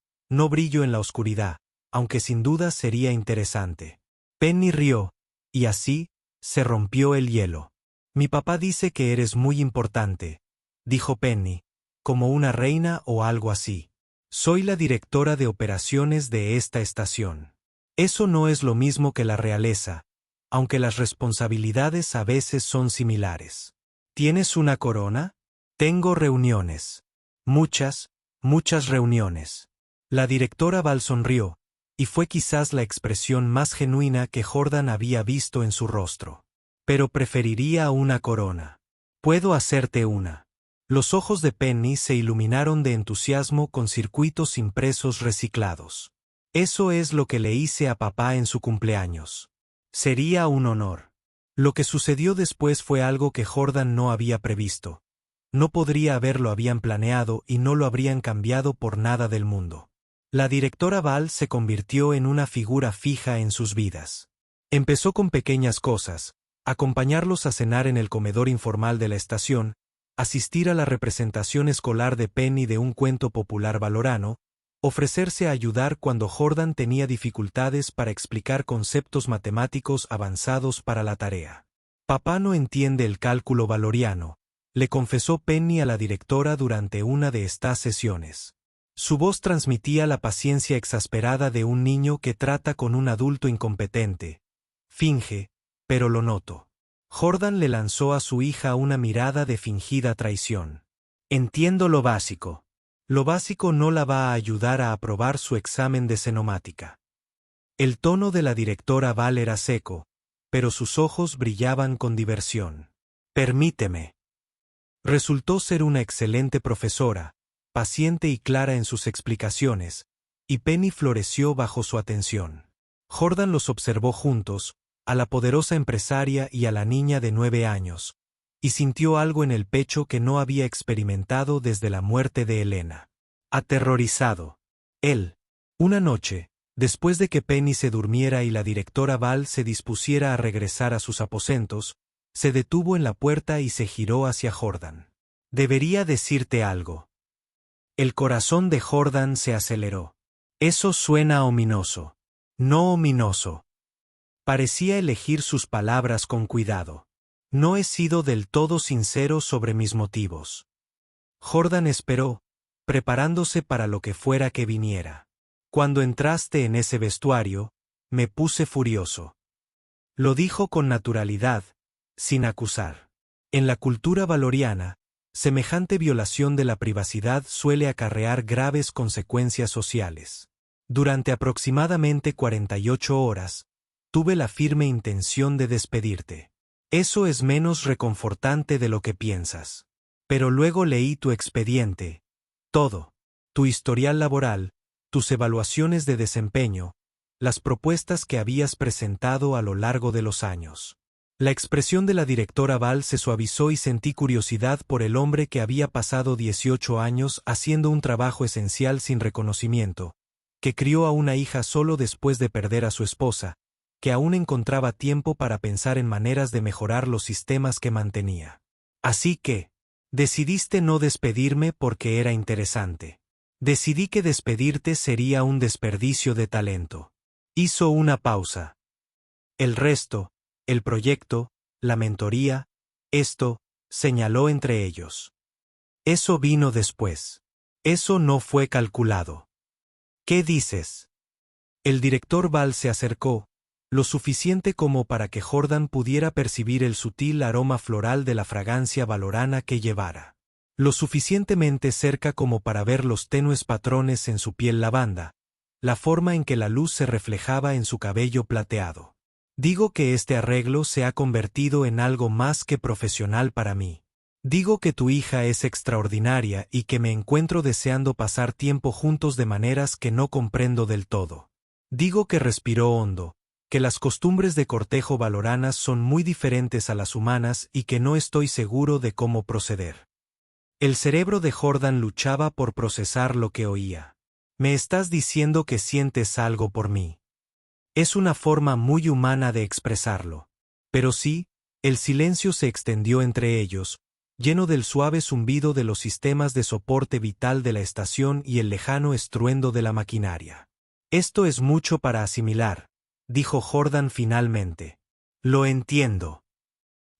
brillo en la oscuridad, aunque sin duda sería interesante. Penny rió, y así, se rompió el hielo. Mi papá dice que eres muy importante, dijo Penny, como una reina o algo así. Soy la directora de operaciones de esta estación. Eso no es lo mismo que la realeza, aunque las responsabilidades a veces son similares. ¿Tienes una corona? Tengo reuniones. Muchas reuniones. La directora Val sonrió, y fue quizás la expresión más genuina que Jordan había visto en su rostro. Pero preferiría una corona. Puedo hacerte una. Los ojos de Penny se iluminaron de entusiasmo con circuitos impresos reciclados. Eso es lo que le hice a papá en su cumpleaños. Sería un honor. Lo que sucedió después fue algo que Jordan no había previsto. No podría haberlo habían planeado y no lo habrían cambiado por nada del mundo. La directora Val se convirtió en una figura fija en sus vidas. Empezó con pequeñas cosas, acompañarlos a cenar en el comedor informal de la estación, asistir a la representación escolar de Penny de un cuento popular valorano, ofrecerse a ayudar cuando Jordan tenía dificultades para explicar conceptos matemáticos avanzados para la tarea. Papá no entiende el cálculo valoriano, le confesó Penny a la directora durante una de estas sesiones. Su voz transmitía la paciencia exasperada de un niño que trata con un adulto incompetente. Finge, pero lo noto. Jordan le lanzó a su hija una mirada de fingida traición. Entiendo lo básico. Lo básico no la va a ayudar a aprobar su examen de senomática. El tono de la directora Val era seco, pero sus ojos brillaban con diversión. Permíteme. Resultó ser una excelente profesora, paciente y clara en sus explicaciones, y Penny floreció bajo su atención. Jordan los observó juntos, a la poderosa empresaria y a la niña de 9 años, y sintió algo en el pecho que no había experimentado desde la muerte de Elena. Aterrorizado. Él. Una noche, después de que Penny se durmiera y la directora Val se dispusiera a regresar a sus aposentos, se detuvo en la puerta y se giró hacia Jordan. Debería decirte algo. El corazón de Jordan se aceleró. Eso suena ominoso. No ominoso. Parecía elegir sus palabras con cuidado. No he sido del todo sincero sobre mis motivos. Jordan esperó, preparándose para lo que fuera que viniera. Cuando entraste en ese vestuario, me puse furioso. Lo dijo con naturalidad, sin acusar. En la cultura valoriana, semejante violación de la privacidad suele acarrear graves consecuencias sociales. Durante aproximadamente 48 horas, tuve la firme intención de despedirte. Eso es menos reconfortante de lo que piensas. Pero luego leí tu expediente. Todo. Tu historial laboral, tus evaluaciones de desempeño, las propuestas que habías presentado a lo largo de los años. La expresión de la directora Val se suavizó y sentí curiosidad por el hombre que había pasado 18 años haciendo un trabajo esencial sin reconocimiento, que crió a una hija solo después de perder a su esposa, que aún encontraba tiempo para pensar en maneras de mejorar los sistemas que mantenía. Así que, decidiste no despedirme porque era interesante. Decidí que despedirte sería un desperdicio de talento. Hizo una pausa. El resto, el proyecto, la mentoría, esto, señaló entre ellos. Eso vino después. Eso no fue calculado. ¿Qué dices? El director Val se acercó, lo suficiente como para que Jordan pudiera percibir el sutil aroma floral de la fragancia valorana que llevara. Lo suficientemente cerca como para ver los tenues patrones en su piel lavanda, la forma en que la luz se reflejaba en su cabello plateado. Digo que este arreglo se ha convertido en algo más que profesional para mí. Digo que tu hija es extraordinaria y que me encuentro deseando pasar tiempo juntos de maneras que no comprendo del todo. Digo que respiró hondo, que las costumbres de cortejo valoranas son muy diferentes a las humanas y que no estoy seguro de cómo proceder. El cerebro de Jordan luchaba por procesar lo que oía. Me estás diciendo que sientes algo por mí. Es una forma muy humana de expresarlo. Pero sí, el silencio se extendió entre ellos, lleno del suave zumbido de los sistemas de soporte vital de la estación y el lejano estruendo de la maquinaria. Esto es mucho para asimilar, dijo Jordan finalmente. Lo entiendo.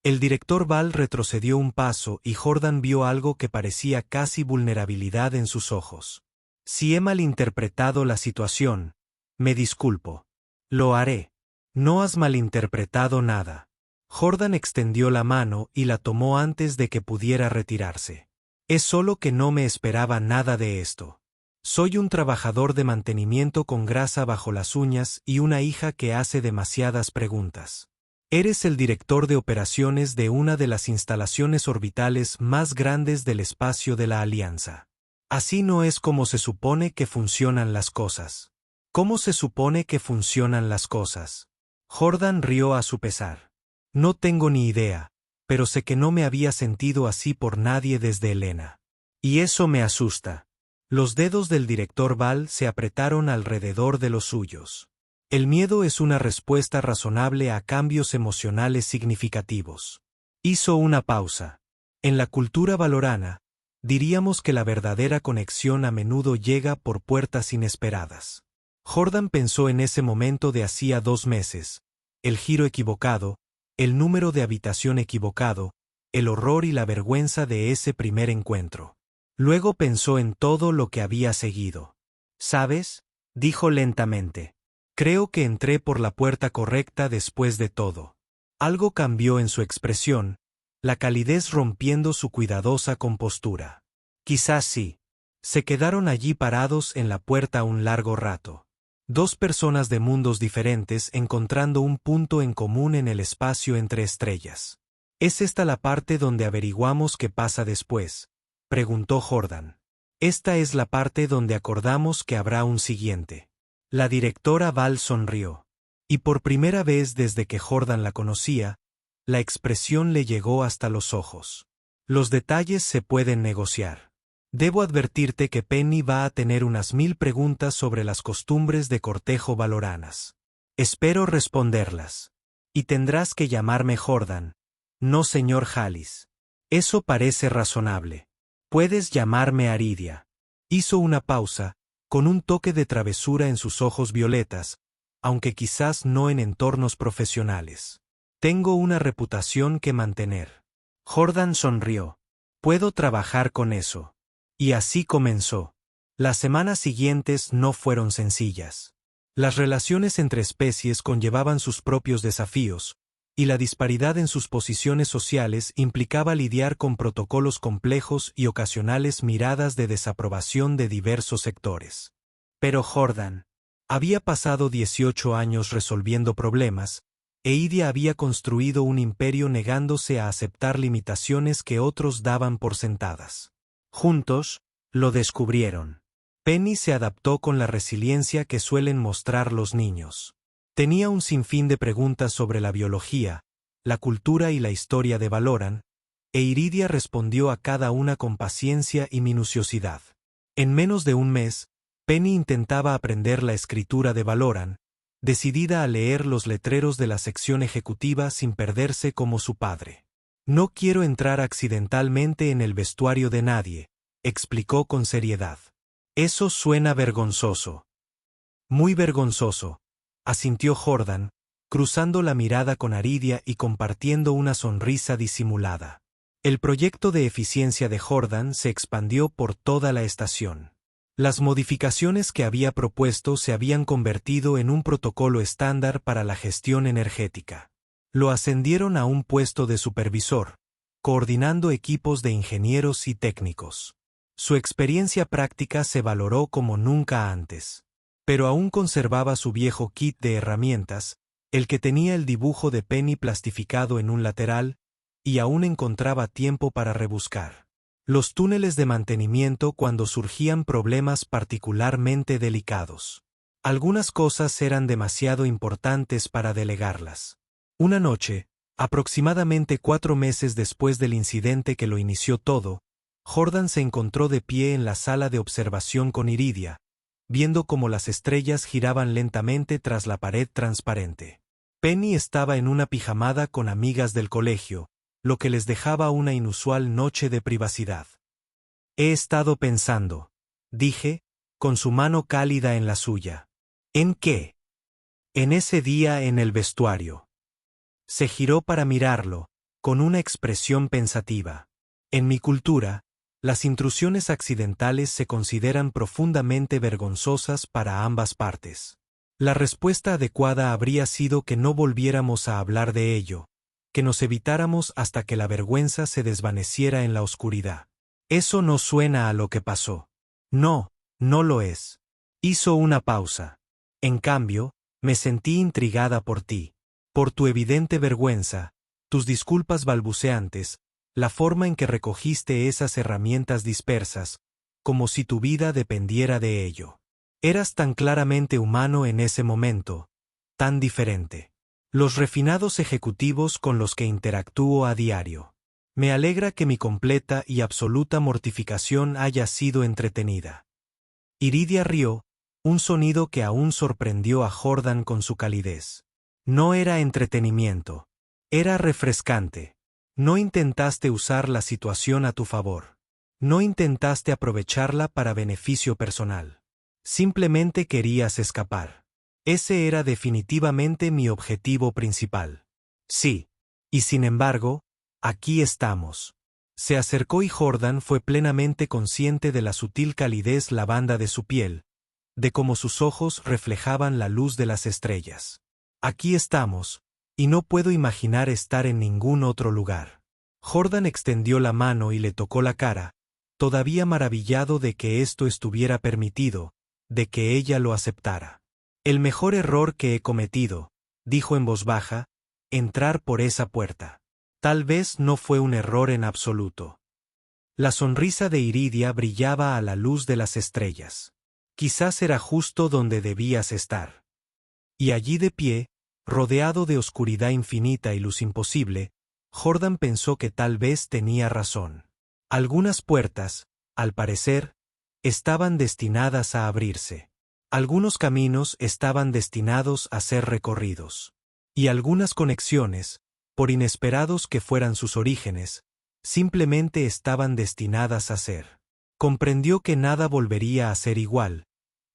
El director Val retrocedió un paso y Jordan vio algo que parecía casi vulnerabilidad en sus ojos. Si he malinterpretado la situación, me disculpo. Lo haré. No has malinterpretado nada. Jordan extendió la mano y la tomó antes de que pudiera retirarse. Es solo que no me esperaba nada de esto. Soy un trabajador de mantenimiento con grasa bajo las uñas y una hija que hace demasiadas preguntas. Eres el director de operaciones de una de las instalaciones orbitales más grandes del espacio de la Alianza. Así no es como se supone que funcionan las cosas. ¿Cómo se supone que funcionan las cosas? Jordan rió a su pesar. No tengo ni idea, pero sé que no me había sentido así por nadie desde Elena. Y eso me asusta. Los dedos del director Val se apretaron alrededor de los suyos. El miedo es una respuesta razonable a cambios emocionales significativos. Hizo una pausa. En la cultura valorana, diríamos que la verdadera conexión a menudo llega por puertas inesperadas. Jordan pensó en ese momento de hacía 2 meses, el giro equivocado, el número de habitación equivocado, el horror y la vergüenza de ese primer encuentro. Luego pensó en todo lo que había seguido. ¿Sabes?, dijo lentamente. Creo que entré por la puerta correcta después de todo. Algo cambió en su expresión, la calidez rompiendo su cuidadosa compostura. Quizás sí. Se quedaron allí parados en la puerta un largo rato. 2 personas de mundos diferentes encontrando un punto en común en el espacio entre estrellas. ¿Es esta la parte donde averiguamos qué pasa después?, preguntó Jordan. Esta es la parte donde acordamos que habrá un siguiente. La directora Val sonrió. Y por primera vez desde que Jordan la conocía, la expresión le llegó hasta los ojos. Los detalles se pueden negociar. Debo advertirte que Penny va a tener unas 1000 preguntas sobre las costumbres de cortejo valoranas. Espero responderlas. Y tendrás que llamarme Jordan, no señor Hallis. Eso parece razonable. Puedes llamarme Aridia. Hizo una pausa, con un toque de travesura en sus ojos violetas, aunque quizás no en entornos profesionales. Tengo una reputación que mantener. Jordan sonrió. Puedo trabajar con eso. Y así comenzó. Las semanas siguientes no fueron sencillas. Las relaciones entre especies conllevaban sus propios desafíos, y la disparidad en sus posiciones sociales implicaba lidiar con protocolos complejos y ocasionales miradas de desaprobación de diversos sectores. Pero Jordan había pasado 18 años resolviendo problemas, e Idia había construido un imperio negándose a aceptar limitaciones que otros daban por sentadas. Juntos, lo descubrieron. Penny se adaptó con la resiliencia que suelen mostrar los niños. Tenía un sinfín de preguntas sobre la biología, la cultura y la historia de Valoran, e Iridia respondió a cada una con paciencia y minuciosidad. En menos de un mes, Penny intentaba aprender la escritura de Valoran, decidida a leer los letreros de la sección ejecutiva sin perderse como su padre. No quiero entrar accidentalmente en el vestuario de nadie, explicó con seriedad. Eso suena vergonzoso. Muy vergonzoso, asintió Jordan, cruzando la mirada con Iridia y compartiendo una sonrisa disimulada. El proyecto de eficiencia de Jordan se expandió por toda la estación. Las modificaciones que había propuesto se habían convertido en un protocolo estándar para la gestión energética. Lo ascendieron a un puesto de supervisor, coordinando equipos de ingenieros y técnicos. Su experiencia práctica se valoró como nunca antes. Pero aún conservaba su viejo kit de herramientas, el que tenía el dibujo de Penny plastificado en un lateral, y aún encontraba tiempo para rebuscar los túneles de mantenimiento cuando surgían problemas particularmente delicados. Algunas cosas eran demasiado importantes para delegarlas. Una noche, aproximadamente 4 meses después del incidente que lo inició todo, Jordan se encontró de pie en la sala de observación con Iridia, viendo cómo las estrellas giraban lentamente tras la pared transparente. Penny estaba en una pijamada con amigas del colegio, lo que les dejaba una inusual noche de privacidad. He estado pensando, dije, con su mano cálida en la suya. ¿En qué? En ese día en el vestuario. Se giró para mirarlo, con una expresión pensativa. En mi cultura, las intrusiones accidentales se consideran profundamente vergonzosas para ambas partes. La respuesta adecuada habría sido que no volviéramos a hablar de ello, que nos evitáramos hasta que la vergüenza se desvaneciera en la oscuridad. Eso no suena a lo que pasó. No, no lo es. Hizo una pausa. En cambio, me sentí intrigada por ti, por tu evidente vergüenza, tus disculpas balbuceantes, la forma en que recogiste esas herramientas dispersas, como si tu vida dependiera de ello. Eras tan claramente humano en ese momento, tan diferente. Los refinados ejecutivos con los que interactúo a diario. Me alegra que mi completa y absoluta mortificación haya sido entretenida. Iridia rió, un sonido que aún sorprendió a Jordan con su calidez. No era entretenimiento. Era refrescante. No intentaste usar la situación a tu favor. No intentaste aprovecharla para beneficio personal. Simplemente querías escapar. Ese era definitivamente mi objetivo principal. Sí. Y sin embargo, aquí estamos. Se acercó y Jordan fue plenamente consciente de la sutil calidez lavanda de su piel, de cómo sus ojos reflejaban la luz de las estrellas. Aquí estamos, y no puedo imaginar estar en ningún otro lugar. Jordan extendió la mano y le tocó la cara, todavía maravillado de que esto estuviera permitido, de que ella lo aceptara. El mejor error que he cometido, dijo en voz baja, entrar por esa puerta. Tal vez no fue un error en absoluto. La sonrisa de Iridia brillaba a la luz de las estrellas. Quizás era justo donde debías estar. Y allí de pie, rodeado de oscuridad infinita y luz imposible, Jordan pensó que tal vez tenía razón. Algunas puertas, al parecer, estaban destinadas a abrirse. Algunos caminos estaban destinados a ser recorridos. Y algunas conexiones, por inesperados que fueran sus orígenes, simplemente estaban destinadas a ser. Comprendió que nada volvería a ser igual,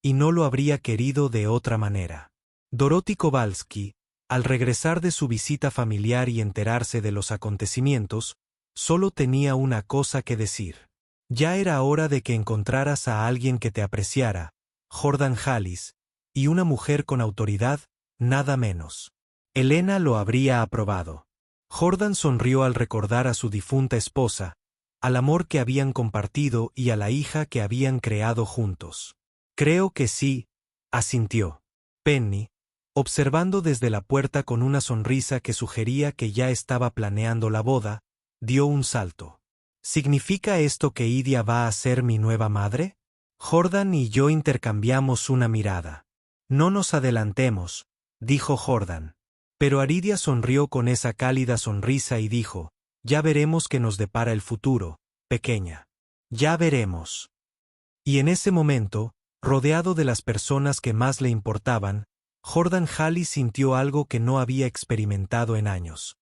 y no lo habría querido de otra manera. Dorothy Kowalski, al regresar de su visita familiar y enterarse de los acontecimientos, solo tenía una cosa que decir. Ya era hora de que encontraras a alguien que te apreciara, Jordan Hallis, y una mujer con autoridad, nada menos. Elena lo habría aprobado. Jordan sonrió al recordar a su difunta esposa, al amor que habían compartido y a la hija que habían creado juntos. Creo que sí, asintió. Penny, observando desde la puerta con una sonrisa que sugería que ya estaba planeando la boda, dio un salto. ¿Significa esto que Idia va a ser mi nueva madre? Jordan y yo intercambiamos una mirada. No nos adelantemos, dijo Jordan. Pero Aridia sonrió con esa cálida sonrisa y dijo, ya veremos qué nos depara el futuro, pequeña. Ya veremos. Y en ese momento, rodeado de las personas que más le importaban, Jordan Halley sintió algo que no había experimentado en años.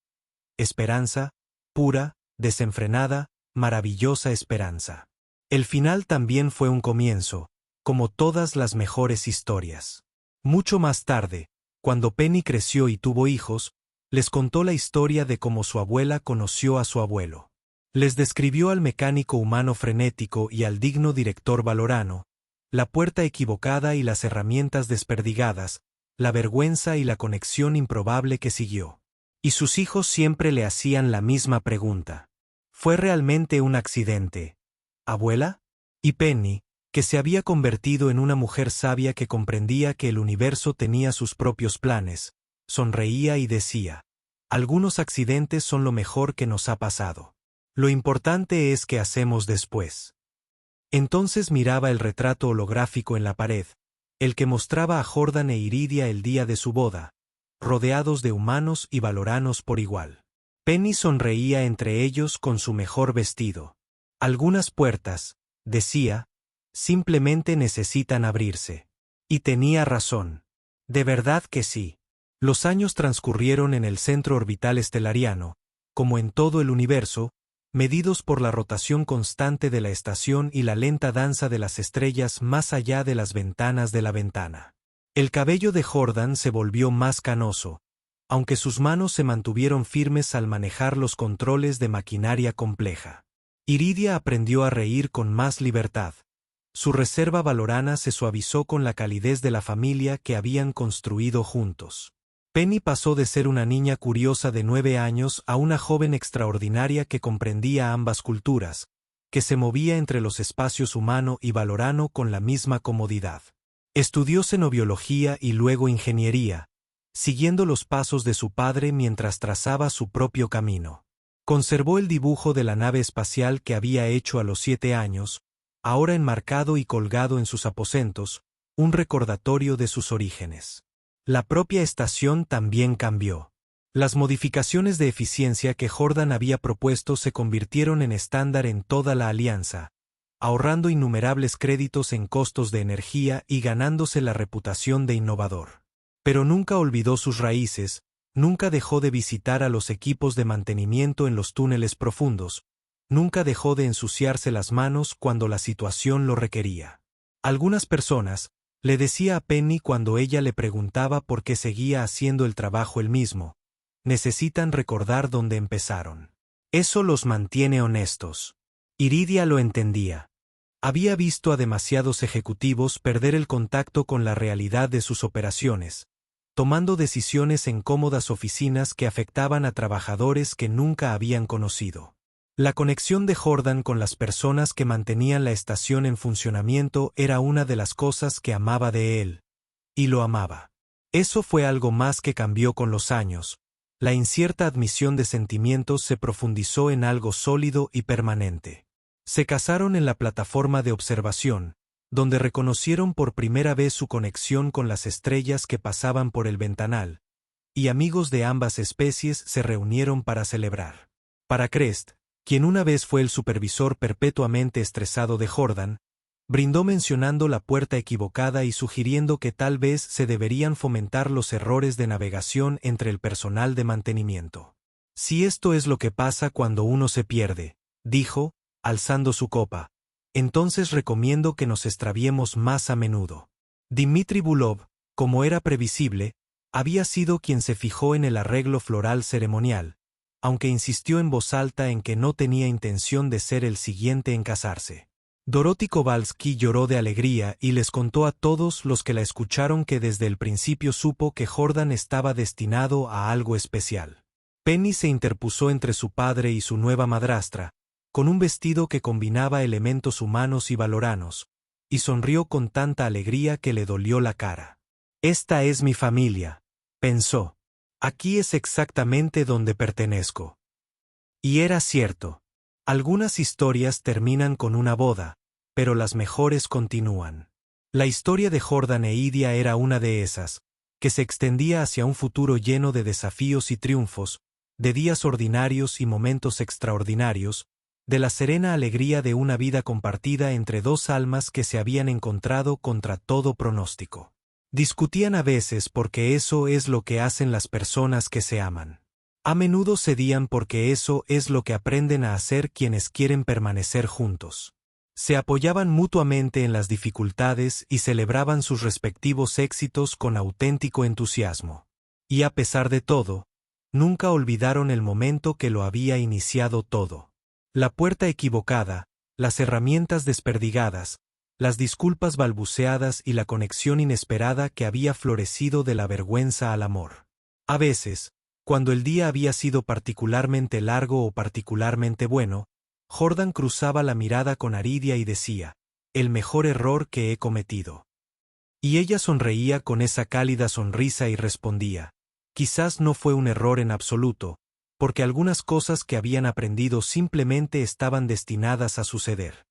Esperanza, pura, desenfrenada, maravillosa esperanza. El final también fue un comienzo, como todas las mejores historias. Mucho más tarde, cuando Penny creció y tuvo hijos, les contó la historia de cómo su abuela conoció a su abuelo. Les describió al mecánico humano frenético y al digno director valorano, la puerta equivocada y las herramientas desperdigadas, la vergüenza y la conexión improbable que siguió. Y sus hijos siempre le hacían la misma pregunta. ¿Fue realmente un accidente, abuela? Y Penny, que se había convertido en una mujer sabia que comprendía que el universo tenía sus propios planes, sonreía y decía, algunos accidentes son lo mejor que nos ha pasado. Lo importante es qué hacemos después. Entonces miraba el retrato holográfico en la pared, el que mostraba a Jordan e Iridia el día de su boda, rodeados de humanos y valoranos por igual. Penny sonreía entre ellos con su mejor vestido. Algunas puertas, decía, simplemente necesitan abrirse. Y tenía razón. De verdad que sí. Los años transcurrieron en el centro orbital estelariano, como en todo el universo, medidos por la rotación constante de la estación y la lenta danza de las estrellas más allá de las ventanas de la ventana. El cabello de Jordan se volvió más canoso, aunque sus manos se mantuvieron firmes al manejar los controles de maquinaria compleja. Iridia aprendió a reír con más libertad. Su reserva valorana se suavizó con la calidez de la familia que habían construido juntos. Penny pasó de ser una niña curiosa de 9 años a una joven extraordinaria que comprendía ambas culturas, que se movía entre los espacios humano y valorano con la misma comodidad. Estudió xenobiología y luego ingeniería, siguiendo los pasos de su padre mientras trazaba su propio camino. Conservó el dibujo de la nave espacial que había hecho a los 7 años, ahora enmarcado y colgado en sus aposentos, un recordatorio de sus orígenes. La propia estación también cambió. Las modificaciones de eficiencia que Jordan había propuesto se convirtieron en estándar en toda la alianza, ahorrando innumerables créditos en costos de energía y ganándose la reputación de innovador. Pero nunca olvidó sus raíces, nunca dejó de visitar a los equipos de mantenimiento en los túneles profundos, nunca dejó de ensuciarse las manos cuando la situación lo requería. Algunas personas, le decía a Penny cuando ella le preguntaba por qué seguía haciendo el trabajo él mismo, necesitan recordar dónde empezaron. Eso los mantiene honestos. Iridia lo entendía. Había visto a demasiados ejecutivos perder el contacto con la realidad de sus operaciones, tomando decisiones en cómodas oficinas que afectaban a trabajadores que nunca habían conocido. La conexión de Jordan con las personas que mantenían la estación en funcionamiento era una de las cosas que amaba de él. Y lo amaba. Eso fue algo más que cambió con los años. La incierta admisión de sentimientos se profundizó en algo sólido y permanente. Se casaron en la plataforma de observación, donde reconocieron por primera vez su conexión con las estrellas que pasaban por el ventanal, y amigos de ambas especies se reunieron para celebrar. Para Crest, quien una vez fue el supervisor perpetuamente estresado de Jordan, brindó mencionando la puerta equivocada y sugiriendo que tal vez se deberían fomentar los errores de navegación entre el personal de mantenimiento. Si esto es lo que pasa cuando uno se pierde, dijo, alzando su copa, entonces recomiendo que nos extraviemos más a menudo. Dmitry Bulov, como era previsible, había sido quien se fijó en el arreglo floral ceremonial, aunque insistió en voz alta en que no tenía intención de ser el siguiente en casarse. Dorothy Kowalski lloró de alegría y les contó a todos los que la escucharon que desde el principio supo que Jordan estaba destinado a algo especial. Penny se interpuso entre su padre y su nueva madrastra, con un vestido que combinaba elementos humanos y valoranos, y sonrió con tanta alegría que le dolió la cara. «Esta es mi familia», pensó. «Aquí es exactamente donde pertenezco». Y era cierto. Algunas historias terminan con una boda, pero las mejores continúan. La historia de Jordan e Idia era una de esas, que se extendía hacia un futuro lleno de desafíos y triunfos, de días ordinarios y momentos extraordinarios, de la serena alegría de una vida compartida entre dos almas que se habían encontrado contra todo pronóstico. Discutían a veces porque eso es lo que hacen las personas que se aman. A menudo cedían porque eso es lo que aprenden a hacer quienes quieren permanecer juntos. Se apoyaban mutuamente en las dificultades y celebraban sus respectivos éxitos con auténtico entusiasmo. Y a pesar de todo, nunca olvidaron el momento que lo había iniciado todo. La puerta equivocada, las herramientas desperdigadas, las disculpas balbuceadas y la conexión inesperada que había florecido de la vergüenza al amor. A veces, cuando el día había sido particularmente largo o particularmente bueno, Jordan cruzaba la mirada con Aridia y decía, «El mejor error que he cometido». Y ella sonreía con esa cálida sonrisa y respondía, «Quizás no fue un error en absoluto, porque algunas cosas que habían aprendido simplemente estaban destinadas a suceder».